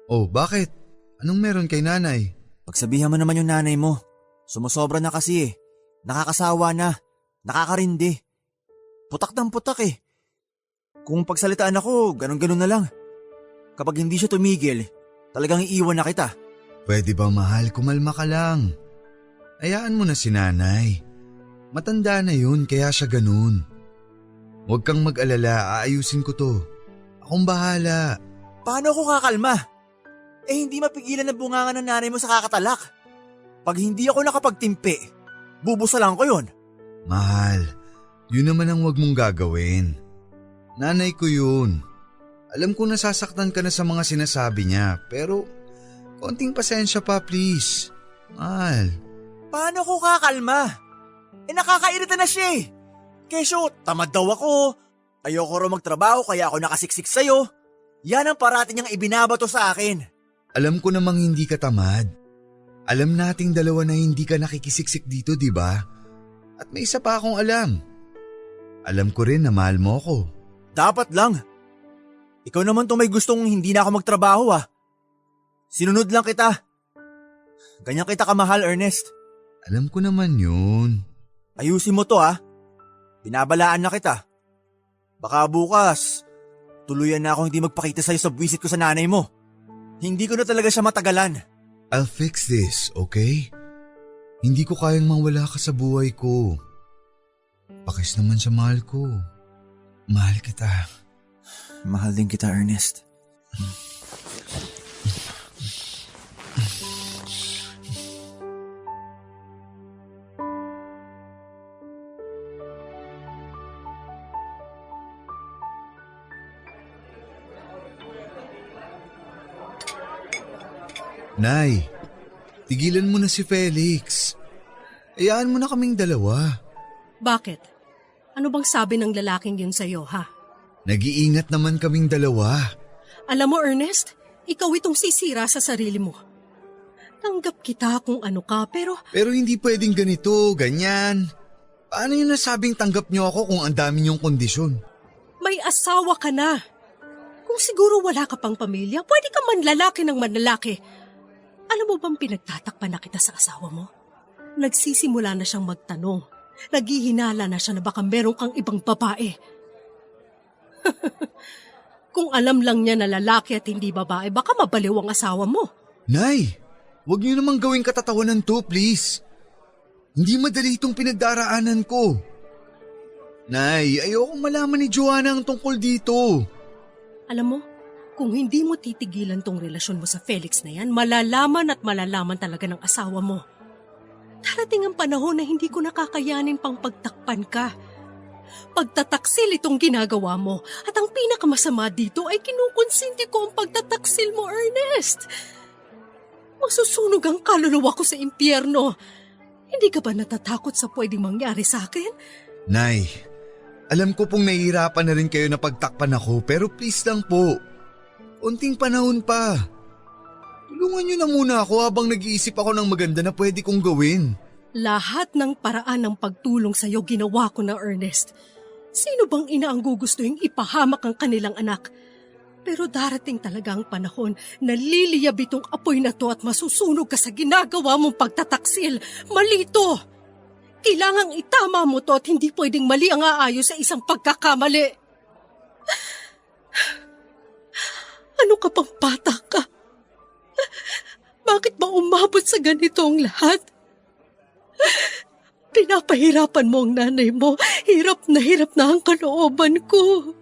Oh, bakit? Anong meron kay nanay? Pagsabihan mo naman yung nanay mo. Sumusobra na kasi eh. Nakakasawa na. Nakakarindi. Putak ng putak eh. Kung pagsalitaan ako, ganun-ganun na lang. Kapag hindi siya tumigil, talagang iiwan na kita. Pwede ba mahal, kumalma ka lang. Hayaan mo na si nanay. Matanda na yun kaya siya ganun. Huwag kang mag-alala, aayusin ko to. Akong bahala. Paano ako kakalma? Eh hindi mapigilan na bunganga ng nanay mo sa kakatalak. Pag hindi ako nakapagtimpi, bubusalan ko yun. Mahal, Yun naman ang wag mong gagawin. Nanay ko yun. Alam ko nasasaktan ka na sa mga sinasabi niya, pero konting pasensya pa please. Mahal. Paano ko kakalma? Nakakairita na siya eh. Kesyo, tamad daw ako. Ayoko raw magtrabaho kaya ako nakasiksik sa'yo. Yan ang parati niyang ibinabato sa akin. Alam ko namang hindi ka tamad. Alam nating dalawa na hindi ka nakikisiksik dito, di ba? At may isa pa akong alam. Alam ko rin na mahal mo ko. Dapat lang. Ikaw naman to may gustong hindi na ako magtrabaho ah. Sinunod lang kita. Ganyan kita kamahal, Ernest. Alam ko naman yun. Ayusin mo to ah. Binabalaan na kita. Baka bukas, tuluyan na ako hindi magpakita sa'yo sa visit ko sa nanay mo. Hindi ko na talaga siya matagalan. I'll fix this, okay? Hindi ko kayang mawala ka sa buhay ko. Pakis naman sa mahal ko. Mahal kita. Mahal din kita, Ernest. Nay, tigilan mo na si Felix. Hayaan mo na kaming dalawa. Bakit? Ano bang sabi ng lalaking yun sa'yo, ha? Nag-iingat naman kaming dalawa. Alam mo, Ernest, ikaw itong sisira sa sarili mo. Tanggap kita kung ano ka, pero Pero hindi pwedeng ganito, ganyan. Paano yun nasabing tanggap niyo ako kung ang dami niyong kondisyon? may asawa ka na. Kung siguro wala ka pang pamilya, pwede ka manlalaki ng manlalaki. Alam mo bang pinagtatakpan na kita sa asawa mo? Nagsisimula na siyang magtanong. Naghihinala na siya na baka meron kang ibang babae. Kung alam lang niya na lalaki at hindi babae, baka mabaliw ang asawa mo. Nay, huwag niyo namang gawing katatawanan to, please. Hindi madali itong pinagdaraanan ko. Nay, ayokong malaman ni Joanna ang tungkol dito. Alam mo, kung hindi mo titigilan tong relasyon mo sa Felix na yan, malalaman at malalaman talaga ng asawa mo. Darating ang panahon na hindi ko nakakayanin pang pagtakpan ka. Pagtataksil itong ginagawa mo at ang pinakamasama dito ay kinukonsinti ko ang pagtataksil mo, Ernest. Masusunog ang kaluluwa ko sa impyerno. Hindi ka ba natatakot sa pwedeng mangyari sa akin? Nay, alam ko pong nahihirapan na rin kayo na pagtakpan ako pero please lang po. Unting panahon pa. Tulungan niyo na muna ako habang nag-iisip ako ng maganda na pwede kong gawin. Lahat ng paraan ng pagtulong sa'yo ginawa ko na, Ernest. Sino bang ina ang gugustuhin ipahamak ang kanilang anak? Pero darating talaga ang panahon na liliyab itong apoy na to at masusunog ka sa ginagawa mong pagtataksil. Mali ito! Kailangang itama mo to at hindi pwedeng mali ang aayos sa isang pagkakamali. Ano ka pang bata ka? Bakit ba umabot sa ganitong lahat? Pinapahirapan mo ang nanay mo. Hirap na ang kalooban ko.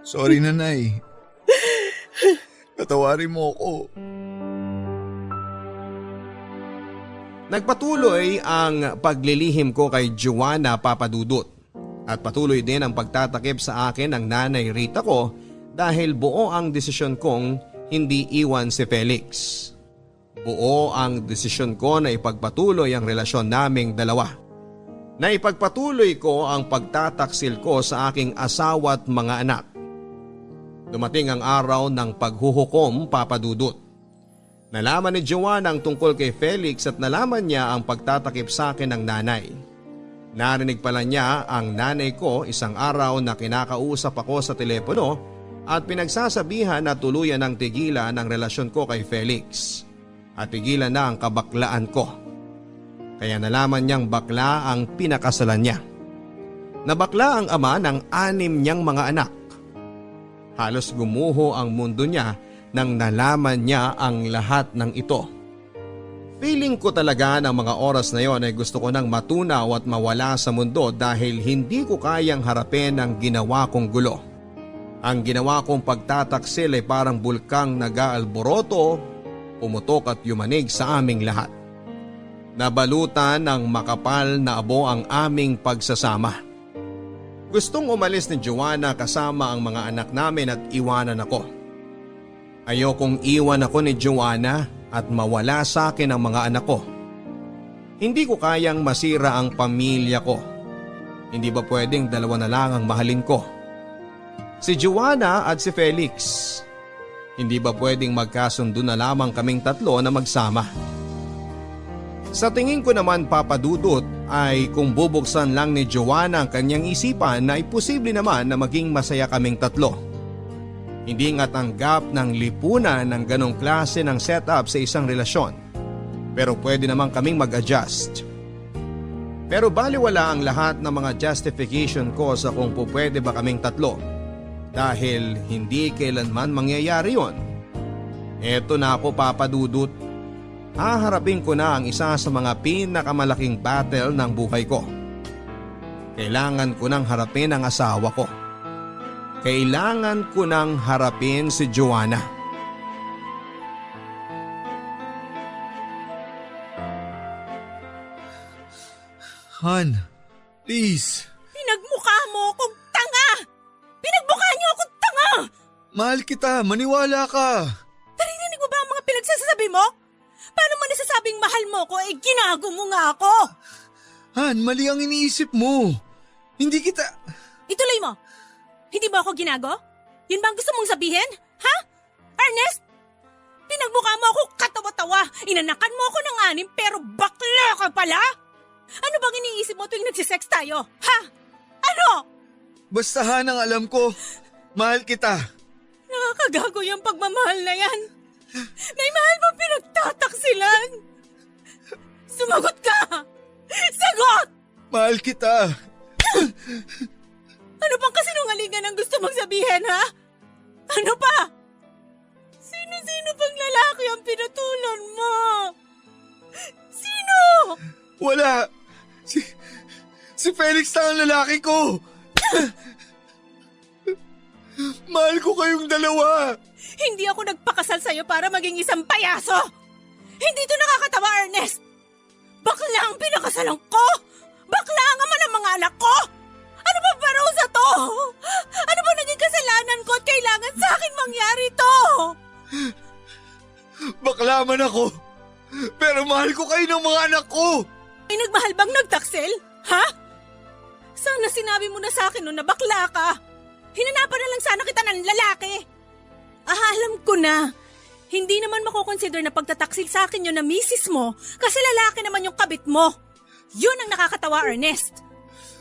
Sorry, Nanay. Patawarin mo ako. Nagpatuloy ang paglilihim ko kay Joanna Papadudut at patuloy din ang pagtatakip sa akin ng nanay Rita ko dahil buo ang desisyon kong hindi iwan si Felix. Buo ang desisyon ko na ipagpatuloy ang relasyon naming dalawa. Na ipagpatuloy ko ang pagtataksil ko sa aking asawa at mga anak. Dumating ang araw ng paghuhukom, Papadudut. Nalaman ni Joanna ang tungkol kay Felix at nalaman niya ang pagtatakip sa akin ng nanay. Narinig pala niya ang nanay ko isang araw na kinakausap ako sa telepono at pinagsasabihan na tuluyan ng tigilan ang relasyon ko kay Felix at tigilan na ang kabaklaan ko. Kaya nalaman niyang bakla ang pinakasalan niya. Na bakla ang ama ng 6 niyang mga anak. Halos gumuho ang mundo niya nang nalaman niya ang lahat ng ito. Feeling ko talaga ng mga oras na yon ay gusto ko nang matunaw at mawala sa mundo dahil hindi ko kayang harapin ang ginawa kong gulo. Ang ginawa kong pagtataksil ay parang bulkang nag-aalboroto, pumutok at yumanig sa aming lahat. Nabalutan ng makapal na abo ang aming pagsasama. Gustong umalis ni Joanna kasama ang mga anak namin at iwanan ako. Ayokong iwan ako ni Joanna at mawala sa akin ang mga anak ko. Hindi ko kayang masira ang pamilya ko. Hindi ba pwedeng dalawa na lang ang mahalin ko? Si Joanna at si Felix. Hindi ba pwedeng magkasundo na lamang kaming tatlo na magsama? Sa tingin ko naman, Papa Dudut, ay kung bubuksan lang ni Joanna ang kanyang isipan na ay posible naman na maging masaya kaming tatlo. Hindi nga tanggap ng lipunan ng ganong klase ng setup sa isang relasyon. Pero pwede naman kaming mag-adjust. Pero baliwala ang lahat ng mga justification ko sa kung pwede ba kaming tatlo. Dahil hindi kailanman mangyayari yon. Eto na ako, Papa Dudut. Haharapin ko na ang isa sa mga pinakamalaking battle ng buhay ko. Kailangan ko nang harapin ang asawa ko. Kailangan ko nang harapin si Joanna. Han, please. Pinagmukha mo akong tanga! Pinagmukha niyo akong tanga! Mahal kita, maniwala ka. Naririnig mo ba ang mga pinagsasabi mo? Paano mo nasasabing mahal mo ko ginago mo nga ako? Han, mali ang iniisip mo. Hindi kita... Ituloy mo. Hindi ba ako ginago? Yun ba ang gusto mong sabihin? Ha? Ernest? Pinagmukha mo ako katawa-tawa. Inanakan mo ako ng 6 pero bakla ka pala? Ano bang iniisip mo tuwing nagsisex tayo? Ha? Ano? Basta Han, ang alam ko, mahal kita. Nakakagago yung pagmamahal na yan. May mahal ba pinagtataksilan? Sumagot ka! Sagot! Mahal kita. Ano pang kasinungalingan ang gusto mong sabihin, ha? Ano pa? Sino-sino pang lalaki ang pinatulan mo? Sino? Wala. Si Felix lang ang lalaki ko. Mahal ko kayong dalawa. Hindi ako nagpakasal sa'yo para maging isang payaso. Hindi ito nakakatawa, Ernest. Bakla ang pinakasalan ko. Bakla ang ama ng mga anak ko. Ano ba parusa to? Ano ba naging kasalanan ko at kailangan sa akin mangyari to? Bakla man ako, pero mahal ko kayo ng mga anak ko. May nagmahal bang nagtaksil? Ha? Sana sinabi mo na sa akin noon na bakla ka. Hinanapan na lang sana kita ng lalaki. Alam ko na. Hindi naman makukonsider na pagtataksil sa akin yun na misis mo kasi lalaki naman yung kabit mo. Yun ang nakakatawa, Ernest.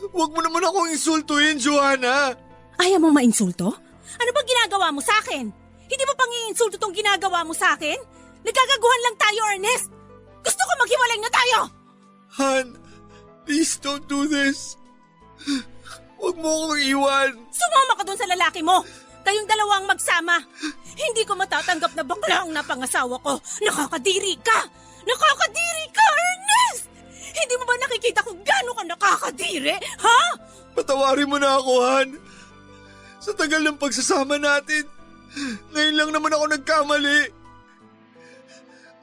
Huwag mo naman akong insultuhin, Joanna. Ayaw mo mainsulto? Ano bang ginagawa mo sa akin? Hindi mo pang iinsulto tong ginagawa mo sa akin? Nagkagaguhan lang tayo, Ernest. Gusto ko maghiwalay na tayo. Han, please don't do this. Huwag mo akong iwan. Sumama ka doon sa lalaki mo. Kayong dalawa ang magsama. Hindi ko matatanggap na bakla ang napangasawa ko. Nakakadiri ka! Nakakadiri ka, Ernest! Hindi mo ba nakikita kung gaano ka nakakadiri? Ha? Patawarin mo na ako, Han. Sa tagal ng pagsasama natin, ngayon lang naman ako nagkamali.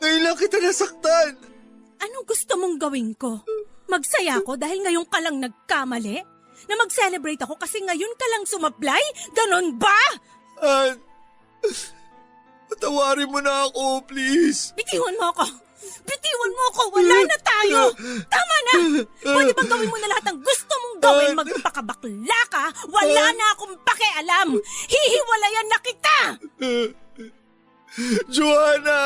Ngayon lang kita nasaktan. Anong gusto mong gawin ko? Magsaya ko dahil ngayon ka lang nagkamali? Na mag-celebrate ako kasi ngayon ka lang sumablay? Ganon ba? Han, patawarin mo na ako, please. Bitiwan mo ako! Bitiwan mo ako! Wala na tayo! Tama na! Pwede bang gawin mo na lahat ng gusto mong gawin? Magpakabakla ka? Wala na akong pakialam! Hihiwalayan na kita! Joanna!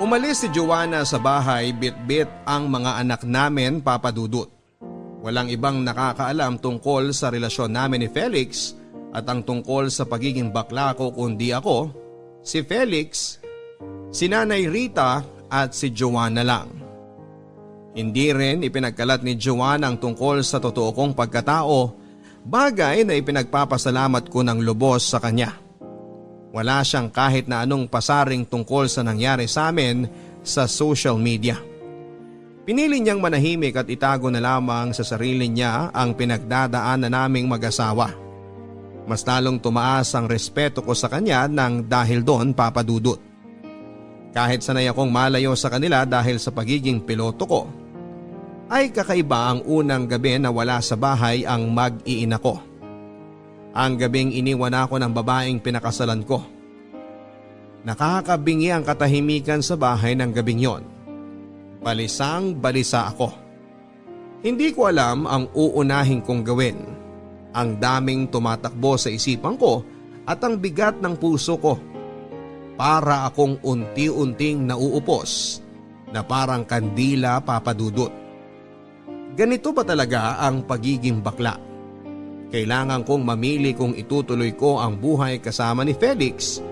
Umalis si Joanna sa bahay bit-bit ang mga anak namin, Papa Dudut. Walang ibang nakakaalam tungkol sa relasyon namin ni Felix at ang tungkol sa pagiging bakla ko kundi ako, si Felix, si Nanay Rita at si Joanna lang. Hindi rin ipinagkalat ni Joanna ang tungkol sa totoo kong pagkatao, bagay na ipinagpapasalamat ko ng lubos sa kanya. Wala siyang kahit na anong pasaring tungkol sa nangyari sa amin sa social media. Pinili niyang manahimik at itago na lamang sa sarili niya ang pinagdadaanan naming mag-asawa. Mas lalong tumaas ang respeto ko sa kanya nang dahil doon, Papa Dudut. Kahit sanay akong malayo sa kanila dahil sa pagiging piloto ko, ay kakaiba ang unang gabi na wala sa bahay ang mag-iina ko. Ang gabing iniwan ako ng babaeng pinakasalan ko. Nakakabingi ang katahimikan sa bahay ng gabing yon. Balisang balisa ako. Hindi ko alam ang uunahin kong gawin. Ang daming tumatakbo sa isipan ko at ang bigat ng puso ko. Para akong unti-unting nauupos na parang kandila, Papa Dudut. Ganito ba talaga ang pagiging bakla? Kailangan kong mamili kung itutuloy ko ang buhay kasama ni Felix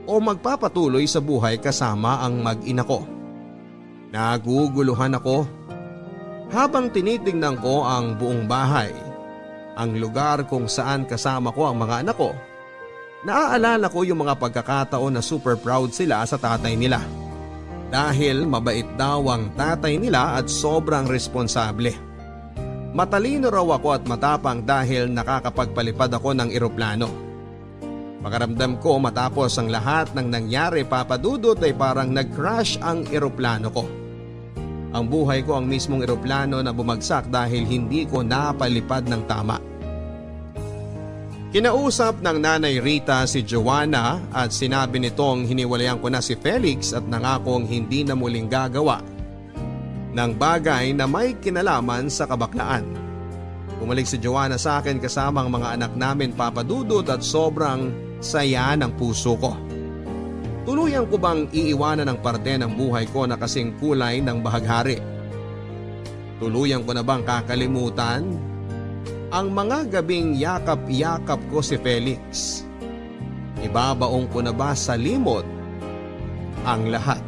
o magpapatuloy sa buhay kasama ang mag-ina ko. Naguguluhan ako. Habang tinitingnan ko ang buong bahay, ang lugar kung saan kasama ko ang mga anak ko, naaalala ko yung mga pagkakataon na super proud sila sa tatay nila. Dahil mabait daw ang tatay nila at sobrang responsable. Matalino raw ako at matapang dahil nakakapagpalipad ako ng eroplano. Pakaramdam ko matapos ang lahat ng nangyari, Papa Dudut, ay parang nag-crash ang eroplano ko. Ang buhay ko ang mismong eroplano na bumagsak dahil hindi ko napalipad ng tama. Kinausap ng Nanay Rita si Joanna at sinabi nitong hiniwalayan ko na si Felix at nangakong hindi na muling gagawa ng bagay na may kinalaman sa kabaklaan. Bumalik si Joanna sa akin kasama ang mga anak namin, Papa Dudut, at sobrang saya ng puso ko. Tuluyan ko bang iiwanan ang parte ng buhay ko na kasing kulay ng bahaghari? Tuluyan ko na bang kakalimutan ang mga gabing yakap-yakap ko si Felix? Ibabaong ko na ba sa limot ang lahat?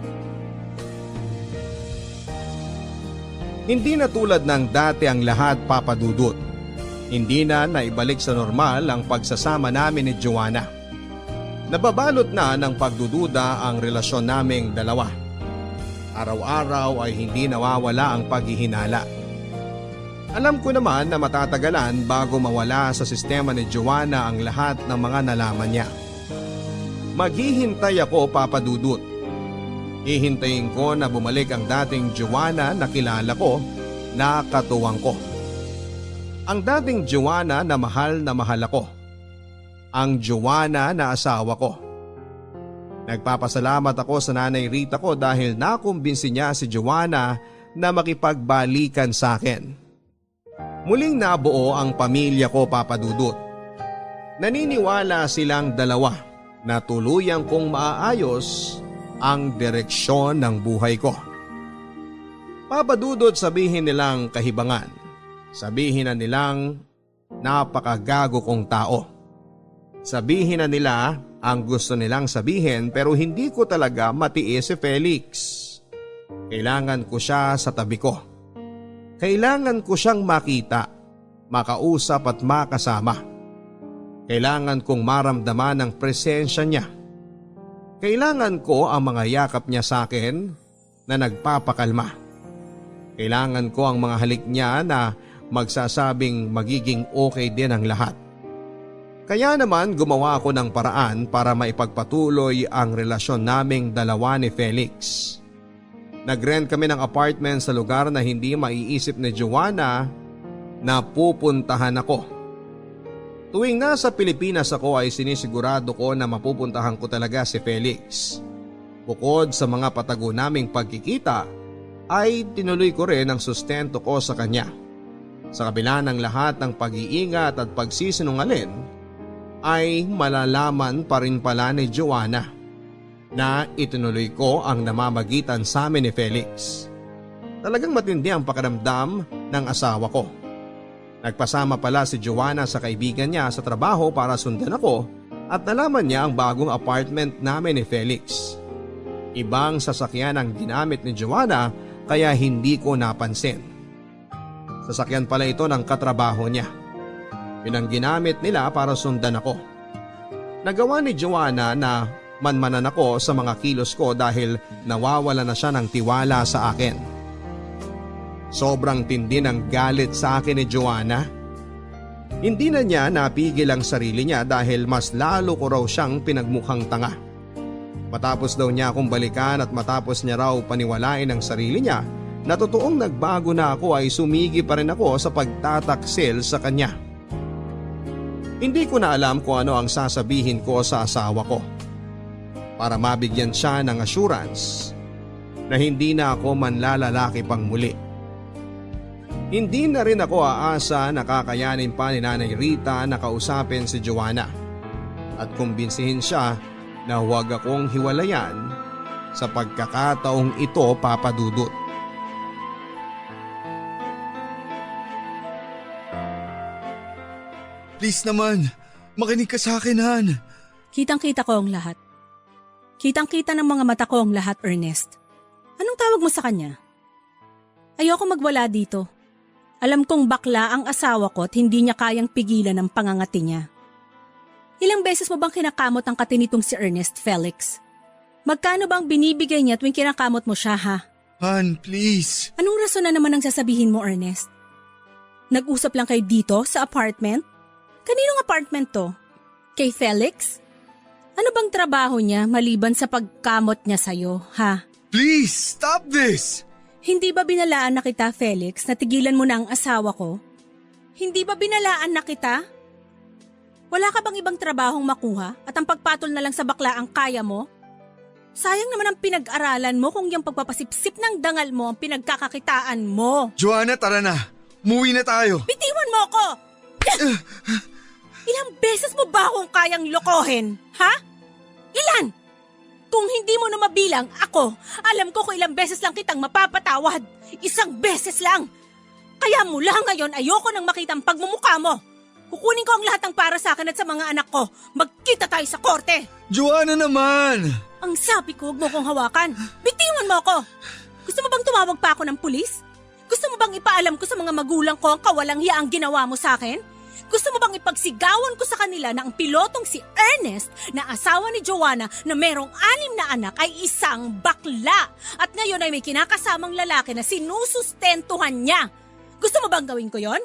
Hindi na tulad ng dati ang lahat, Papa Dudut. Hindi na naibalik sa normal ang pagsasama namin ni Joanna. Nababalot na ng pagdududa ang relasyon naming dalawa. Araw-araw ay hindi nawawala ang paghihinala. Alam ko naman na matatagalan bago mawala sa sistema ni Joanna ang lahat ng mga nalaman niya. Maghihintay ako, Papa Dudut. Hihintayin ko na bumalik ang dating Joanna na kilala ko, na katuwang ko. Ang dating Joanna na mahal ako. Ang Joanna na asawa ko. Nagpapasalamat ako sa Nanay Rita ko dahil nakumbinsi niya si Joanna na makipagbalikan sa akin. Muling nabuo ang pamilya ko, Papa Dudut. Naniniwala silang dalawa na tuluyang kong maaayos ang direksyon ng buhay ko. Papa Dudut, sabihin nilang kahibangan. Sabihin na nilang napakagago kong tao. Sabihin na nila ang gusto nilang sabihin pero hindi ko talaga matiis si Felix. Kailangan ko siya sa tabi ko. Kailangan ko siyang makita, makausap at makasama. Kailangan kong maramdaman ang presensya niya. Kailangan ko ang mga yakap niya sa akin na nagpapakalma. Kailangan ko ang mga halik niya na magsasabing magiging okay din ang lahat. Kaya naman gumawa ako ng paraan para maipagpatuloy ang relasyon naming dalawa ni Felix. Nag-rent kami ng apartment sa lugar na hindi maiisip ni Joanna na pupuntahan ako. Tuwing nasa Pilipinas ako ay sinisigurado ko na mapupuntahan ko talaga si Felix. Bukod sa mga patago naming pagkikita, ay tinuloy ko rin ang sustento ko sa kanya. Sa kabila ng lahat ng pag-iingat at pagsisinungaling, ay malalaman pa rin pala ni Joanna na itinuloy ko ang namamagitan sa amin ni Felix. Talagang matindi ang pakiramdam ng asawa ko. Nagpasama pala si Joanna sa kaibigan niya sa trabaho para sundan ako at nalaman niya ang bagong apartment namin ni Felix. Ibang sasakyan ang ginamit ni Joanna kaya hindi ko napansin. Sasakyan pala ito ng katrabaho niya. Yun ang ginamit nila para sundan ako. Nagawa ni Joanna na manmanan ako sa mga kilos ko dahil nawawala na siya ng tiwala sa akin. Sobrang tindi ng galit sa akin ni Joanna. Hindi na niya napigil ang sarili niya dahil mas lalo ko raw siyang pinagmukhang tanga. Matapos daw niya akong balikan at matapos niya raw paniwalain ang sarili niya na totoong nagbago na ako ay sumigi pa rin ako sa pagtataksil sa kanya. Hindi ko na alam kung ano ang sasabihin ko sa asawa ko para mabigyan siya ng assurance na hindi na ako manlalalaki pang muli. Hindi na rin ako aasa na kakayanin pa ni Nanay Rita na kausapin si Joanna at kumbinsihin siya na huwag akong hiwalayan sa pagkakataong ito, Papa Dudut. Please naman, makinig ka sa akin, Han. Kitang-kita ko ang lahat. Kitang-kita ng mga mata ko ang lahat, Ernest. Anong tawag mo sa kanya? Ayoko magwala dito. Alam kong bakla ang asawa ko at hindi niya kayang pigilan ang pangangati niya. Ilang beses mo bang kinakamot ang katinitong si Ernest, Felix? Magkano bang binibigay niya tuwing kinakamot mo siya, ha? Han, please. Anong rason na naman ang sasabihin mo, Ernest? Nag-usap lang kayo dito sa apartment? Kaninong apartment to? Kay Felix? Ano bang trabaho niya maliban sa pagkamot niya sa'yo, ha? Please, stop this! Hindi ba binalaan na kita, Felix, na tigilan mo na ang asawa ko? Hindi ba binalaan na kita? Wala ka bang ibang trabahong makuha at ang pagpatol na lang sa bakla ang kaya mo? Sayang naman ang pinag-aralan mo kung yung pagpapasipsip ng dangal mo ang pinagkakakitaan mo. Joanna, tara na. Umuwi na tayo. Bitiwan mo ako! Ilang beses mo ba akong kayang lokohin? Ha? Ilan? Kung hindi mo na mabilang, ako, alam ko kung ilang beses lang kitang mapapatawad. Isang beses lang. Kaya mula ngayon ayoko nang makita ang pagmumukha mo. Kukunin ko ang lahat ng para sa akin at sa mga anak ko. Magkita tayo sa korte. Joanna naman! Ang sabi ko, huwag mo kong hawakan. Bitiwan mo ako. Gusto mo bang tumawag pa ako ng pulis? Gusto mo bang ipaalam ko sa mga magulang ko ang kawalang hiya ang ginawa mo sa akin? Gusto mo bang ipagsigawan ko sa kanila na ang pilotong si Ernest na asawa ni Joanna na merong 6 na anak ay isang bakla at ngayon ay may kinakasamang lalaki na sinusustentuhan niya? Gusto mo bang gawin ko yon?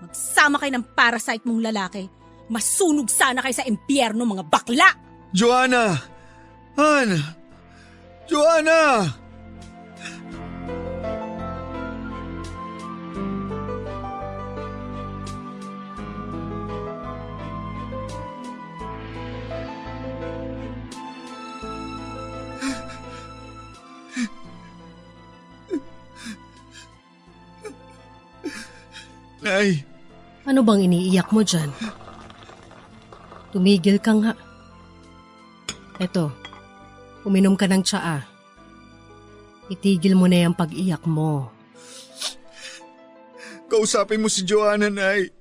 Magsama kayo ng parasite mong lalaki. Masunog sana kayo sa impyerno, mga bakla! Joanna! Han! Joanna! Nay! Ano bang iniiyak mo dyan? Tumigil ka nga. Eto, uminom ka ng tsaa. Itigil mo na yung pag-iyak mo. Kausapin mo si Joanna, Nay.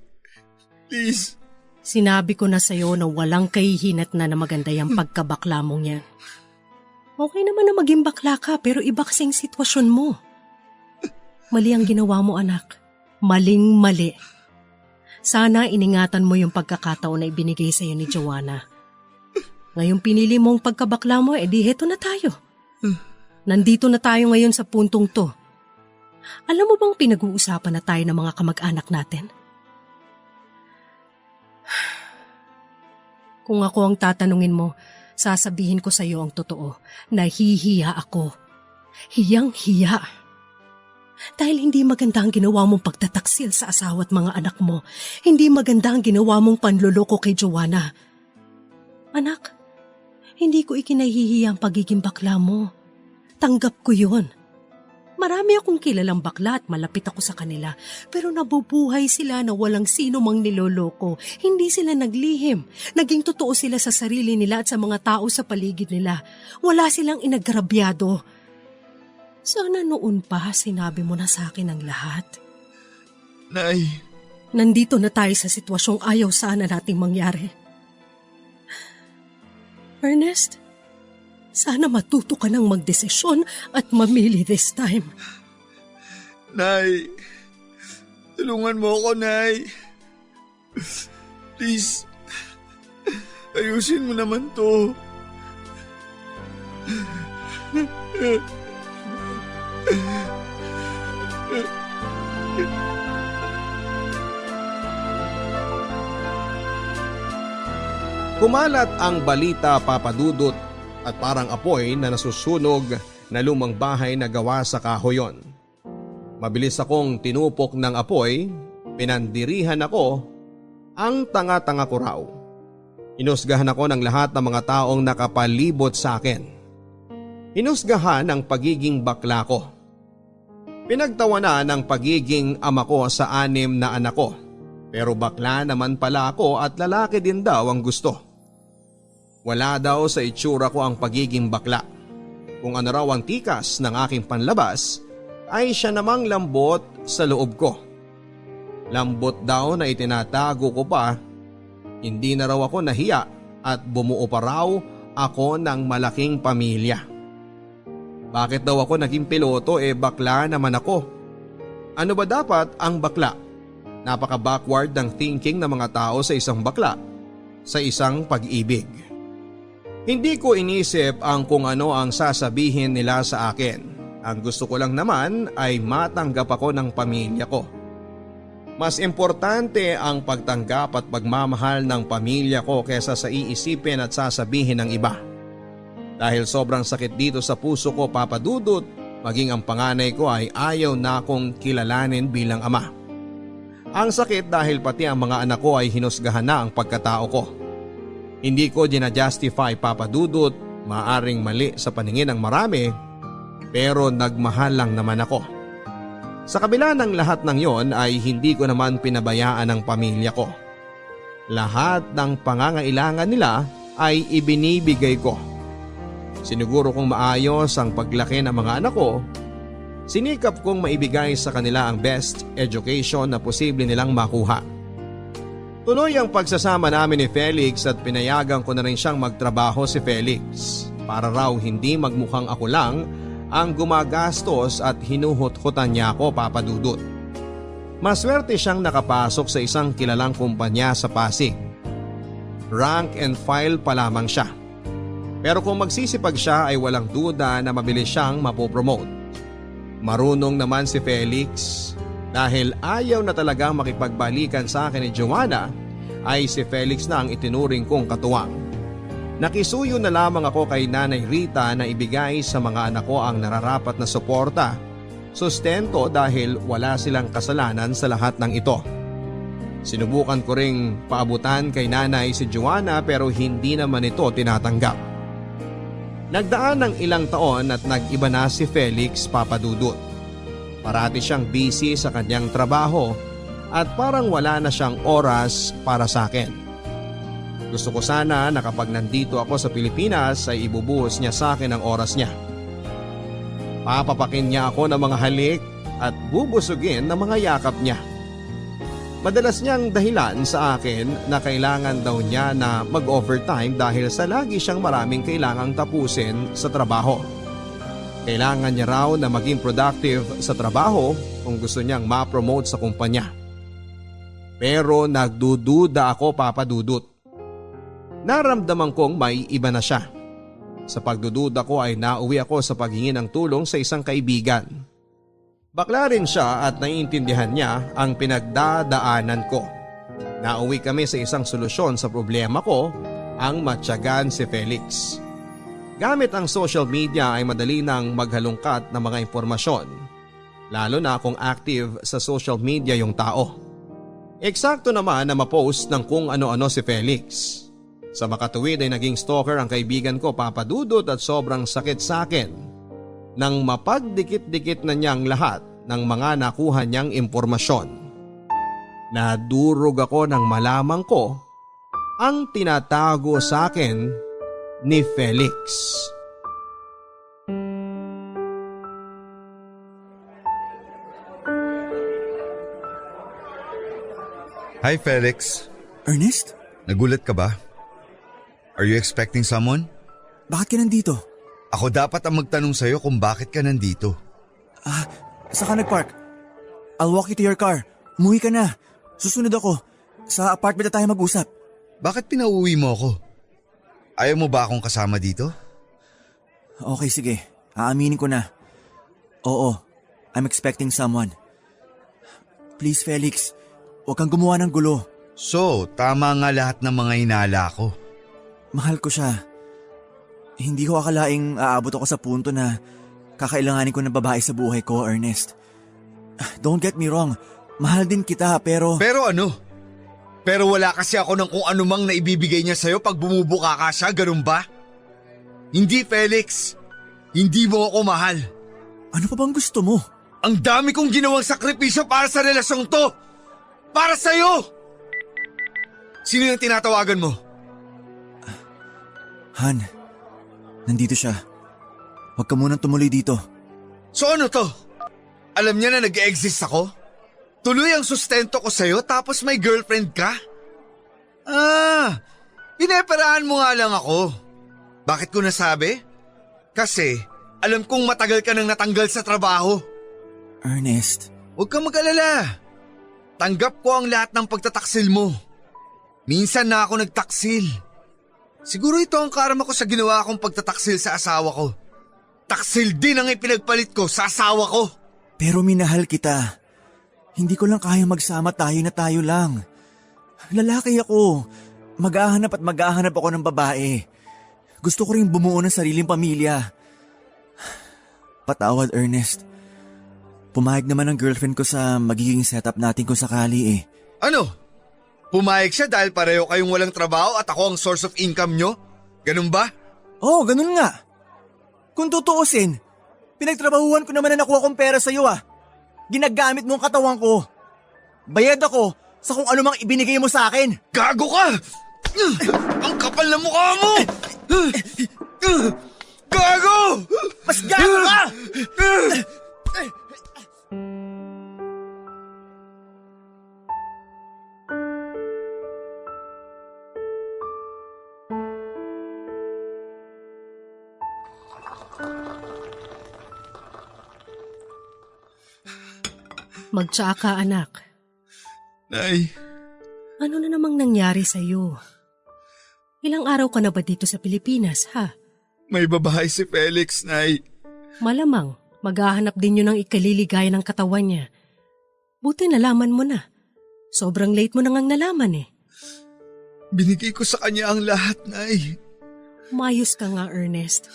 Please. Sinabi ko na sa'yo na walang kahihinat na maganda yung pagkabakla mong yan. Okay naman na maging bakla ka pero iba kasing sitwasyon mo. Mali ang ginawa mo, anak. Maling-mali. Sana iningatan mo yung pagkakataon na ibinigay sa'yo ni Joanna. Ngayong pinili mong pagkabakla mo, edi heto na tayo. Nandito na tayo ngayon sa puntong to. Alam mo bang pinag-uusapan na tayo ng mga kamag-anak natin? Kung ako ang tatanungin mo, sasabihin ko sa'yo ang totoo. Nahihiya ako. Hiyang-hiya. Dahil hindi maganda ang ginawa mong pagtataksil sa asawa at mga anak mo. Hindi maganda ang ginawa mong panloloko kay Joanna. Anak, hindi ko ikinahihiya ang pagiging bakla mo. Tanggap ko yun. Marami akong kilalang bakla at malapit ako sa kanila. Pero nabubuhay sila na walang sino mang niloloko. Hindi sila naglihim. Naging totoo sila sa sarili nila at sa mga tao sa paligid nila. Wala silang inagrabyado. Sana noon pa sinabi mo na sa akin ang lahat. Nay. Nandito na tayo sa sitwasyong ayaw sana nating mangyari. Ernest, sana matuto ka ng magdesisyon at mamili this time. Nay. Tulungan mo ako, Nay. Please. Ayusin mo naman to. Kumalat ang balita, Papa Dudut, at parang apoy na nasusunog na lumang bahay na gawa sa kahoyon. Mabilis akong tinupok ng apoy, pinandirihan ako, ang tanga-tanga ko raw. Hinusgahan ako ng lahat ng mga taong nakapalibot sa akin. Hinusgahan ang pagiging bakla ko. Pinagtawanan ang pagiging ama ko sa 6 na anak ko. Pero bakla naman pala ako at lalaki din daw ang gusto. Wala daw sa itsura ko ang pagiging bakla. Kung ano raw ang tikas ng aking panlabas, ay siya namang lambot sa loob ko. Lambot daw na itinatago ko pa. Hindi na raw ako nahiya at bumuo pa raw ako ng malaking pamilya. Bakit daw ako naging piloto bakla naman ako? Ano ba dapat ang bakla? Napaka-backward ng thinking ng mga tao sa isang bakla, sa isang pag-ibig. Hindi ko inisip ang kung ano ang sasabihin nila sa akin. Ang gusto ko lang naman ay matanggap ako ng pamilya ko. Mas importante ang pagtanggap at pagmamahal ng pamilya ko kaysa sa iisipin at sasabihin ng iba. Dahil sobrang sakit dito sa puso ko, Papa Dudut, maging ang panganay ko ay ayaw na akong kilalanin bilang ama. Ang sakit dahil pati ang mga anak ko ay hinusgahan na ang pagkatao ko. Hindi ko dinajustify, Papa Dudut, maaring mali sa paningin ng marami, pero nagmahal lang naman ako. Sa kabila ng lahat ng yon ay hindi ko naman pinabayaan ang pamilya ko. Lahat ng pangangailangan nila ay ibinibigay ko. Siniguro kong maayos ang paglaki ng mga anak ko. Sinikap kong maibigay sa kanila ang best education na posible nilang makuha. Tuloy ang pagsasama namin ni Felix at pinayagan ko na rin siyang magtrabaho si Felix para raw hindi magmukhang ako lang ang gumagastos at hinuhut-hutan niya ako, Papa Dudut. Maswerte siyang nakapasok sa isang kilalang kumpanya sa Pasig. Rank and file pa lamang siya. Pero kung magsisipag siya ay walang duda na mabilis siyang mapopromote. Marunong naman si Felix dahil ayaw na talagang makipagbalikan sa akin ni Joanna ay si Felix na ang itinuring kong katuwang. Nakisuyo na lamang ako kay Nanay Rita na ibigay sa mga anak ko ang nararapat na suporta, sustento dahil wala silang kasalanan sa lahat ng ito. Sinubukan ko ring paabutan kay Nanay si Joanna pero hindi naman ito tinatanggap. Nagdaan ng ilang taon at nag-iba na si Felix, Papa Dudut. Parati siyang busy sa kanyang trabaho at parang wala na siyang oras para sa akin. Gusto ko sana na kapag nandito ako sa Pilipinas ay ibubuhos niya sa akin ang oras niya. Papapakin niya ako ng mga halik at bubusugin ng mga yakap niya. Madalas niyang dahilan sa akin na kailangan daw niya na mag-overtime dahil sa lagi siyang maraming kailangang tapusin sa trabaho. Kailangan niya raw na maging productive sa trabaho kung gusto niyang ma-promote sa kumpanya. Pero nagdududa ako, Papa Dudut. Naramdaman kong may iba na siya. Sa pagdududa ko ay nauwi ako sa paghingi ng tulong sa isang kaibigan. Bakla rin siya at naiintindihan niya ang pinagdadaanan ko. Nauwi kami sa isang solusyon sa problema ko, ang matyagan si Felix. Gamit ang social media ay madali nang maghalungkat ng mga impormasyon, lalo na kung active sa social media yung tao. Eksakto naman na ma-post ng kung ano-ano si Felix. Sa makatuwid ay naging stalker ang kaibigan ko, Papa Dudut, at sobrang sakit sa akin nang mapagdikit-dikit na niyang lahat ng mga nakuha niyang impormasyon. Nadurog ako nang malaman ko ang tinatago sa akin ni Felix. Hi Felix. Ernest? Nagulat ka ba? Are you expecting someone? Bakit ka nandito? Ako dapat ang magtanong sa'yo kung bakit ka nandito. Saan ka nagpark? I'll walk you to your car. Umuwi ka na. Susunod ako. Sa apartment na tayo mag-usap. Bakit pinauwi mo ako? Ayaw mo ba akong kasama dito? Okay, sige. Aaminin ko na. Oo, I'm expecting someone. Please, Felix. Huwag kang gumawa ng gulo. So, tama nga lahat ng mga hinala ko. Mahal ko siya. Hindi ko akalaing aabot ako sa punto na kakailanganin ko ng babae sa buhay ko, Ernest. Don't get me wrong, mahal din kita pero… Pero ano? Pero wala kasi ako ng kung anumang naibibigay niya sa'yo pag bumubuka ka siya, ganun ba? Hindi, Felix. Hindi mo ako mahal. Ano pa bang gusto mo? Ang dami kong ginawang sakripisyo para sa relasyong to! Para sa'yo! Sino yung tinatawagan mo? Han, nandito siya. Huwag ka munang tumuloy dito. So ano to? Alam niya na nag-exist ako? Tuloy ang sustento ko sa'yo tapos may girlfriend ka? Pineperahan mo nga lang ako. Bakit ko nasabi? Kasi alam kong matagal ka nang natanggal sa trabaho. Ernest. Huwag kang mag-alala. Tanggap ko ang lahat ng pagtataksil mo. Minsan na ako nagtaksil. Siguro ito ang karma ko sa ginawa kong pagtataksil sa asawa ko. Taksil din ang ipinagpalit ko sa asawa ko. Pero minahal kita. Hindi ko lang kaya magsama tayo na tayo lang. Lalaki ako. Maghahanap at maghahanap ako ng babae. Gusto ko rin bumuo ng sariling pamilya. Patawad, Ernest. Pumayag naman ang girlfriend ko sa magiging setup natin kung sakali eh. Ano? Pumayag siya dahil pareho kayong walang trabaho at ako ang source of income nyo? Ganun ba? Oo, ganun nga. Kung tutuusin, pinagtrabahuan ko naman na nakuha kong pera sa'yo ah. Ginagamit mo ang katawan ko. Bayad ako sa kung ano mang ibinigay mo sa akin. Gago ka! Ang kapal na mukha mo! Gago! Mas gago ka! Magtsaa ka, anak. Nay, Ano na namang nangyari sa'yo? Ilang araw ka na ba dito sa Pilipinas, ha? may babae si Felix, Nay. Malamang, maghahanap din yun ng ikaliligaya ng katawan niya. Buti nalaman mo na. Sobrang late mo na ngang nalaman eh. Binigay ko sa kanya ang lahat, Nay. Mayos ka nga, Ernest.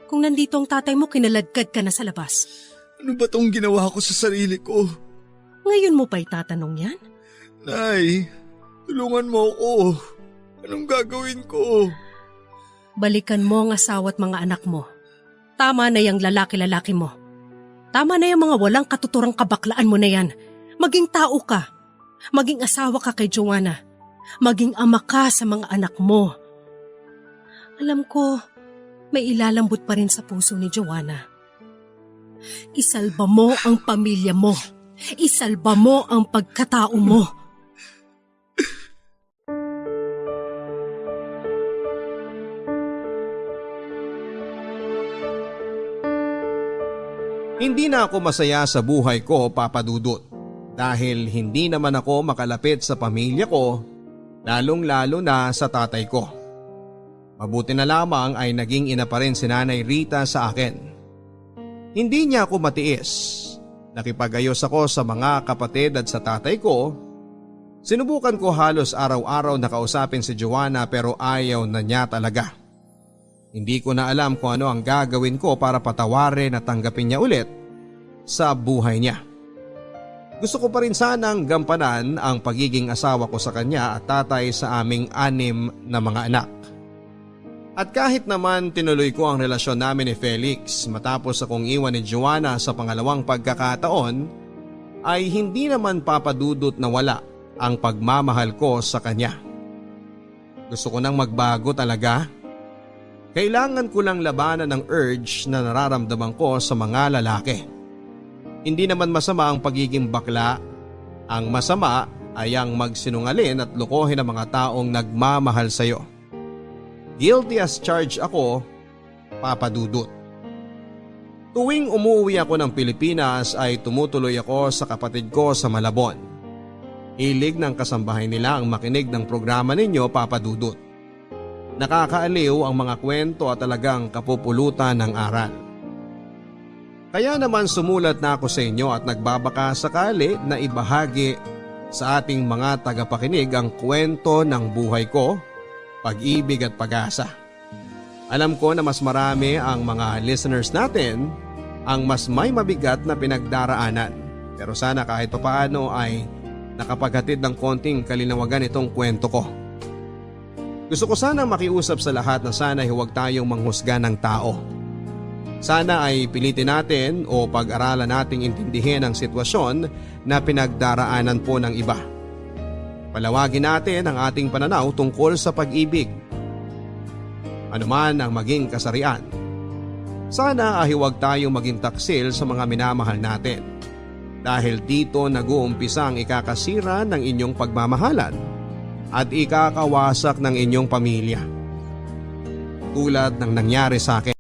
Kung nandito ang tatay mo, kinaladkad ka na sa labas. Ano ba tong ginawa ko sa sarili ko? Ngayon mo pa itatanong yan? Nay, tulungan mo ako. Anong gagawin ko? Balikan mo ang asawa at mga anak mo. Tama na yung lalaki-lalaki mo. Tama na yung mga walang katuturang kabaklaan mo na yan. Maging tao ka. Maging asawa ka kay Joanna. Maging ama ka sa mga anak mo. Alam ko, may ilalambot pa rin sa puso ni Joanna. Isalba mo ang pamilya mo. Isalba mo ang pagkatao mo. Hindi na ako masaya sa buhay ko, Papa Dudut, dahil hindi naman ako makalapit sa pamilya ko, lalong-lalo na sa tatay ko. Mabuti na lamang ay naging ina pa rin si Nanay Rita sa akin. Hindi niya ako matiis. Nakipag-ayos ako sa mga kapatid at sa tatay ko. Sinubukan ko halos araw-araw na kausapin si Joanna pero ayaw na niya talaga. Hindi ko na alam kung ano ang gagawin ko para patawarin at tanggapin niya ulit sa buhay niya. Gusto ko pa rin sanang gampanan ang pagiging asawa ko sa kanya at tatay sa aming 6 na mga anak. At kahit naman tinuloy ko ang relasyon namin ni Felix matapos akong iwan ni Joanna sa pangalawang pagkakataon, ay hindi naman papadudot na wala ang pagmamahal ko sa kanya. Gusto ko nang magbago talaga. Kailangan ko lang labanan ang urge na nararamdaman ko sa mga lalaki. Hindi naman masama ang pagiging bakla. Ang masama ay ang magsinungalin at lokohin ang mga taong nagmamahal sa iyo. Guilty as charged ako, Papa Dudut. Tuwing umuwi ako ng Pilipinas ay tumutuloy ako sa kapatid ko sa Malabon. Hilig ng kasambahay nila ang makinig ng programa ninyo, Papa Dudut. Nakakaaliw ang mga kwento at talagang kapupulutan ng aral. Kaya naman sumulat na ako sa inyo at nagbabaka sakali na ibahagi sa ating mga tagapakinig ang kwento ng buhay ko pag-ibig at pag-asa. Alam ko na mas marami ang mga listeners natin ang mas may mabigat na pinagdaraanan. Pero sana kahit papaano ay nakapaghatid ng konting kalinawagan itong kwento ko. Gusto ko sana makiusap sa lahat na sana huwag tayong manghusga ng tao. Sana ay pilitin natin o pag-aralan nating intindihin ang sitwasyon na pinagdaraanan po ng iba. Palawagin natin ang ating pananaw tungkol sa pag-ibig. Ano man ang maging kasarian, sana ay huwag tayong maging taksil sa mga minamahal natin. Dahil dito nag-uumpisa ang ikakasira ng inyong pagmamahalan at ikakawasak ng inyong pamilya. Tulad ng nangyari sa akin.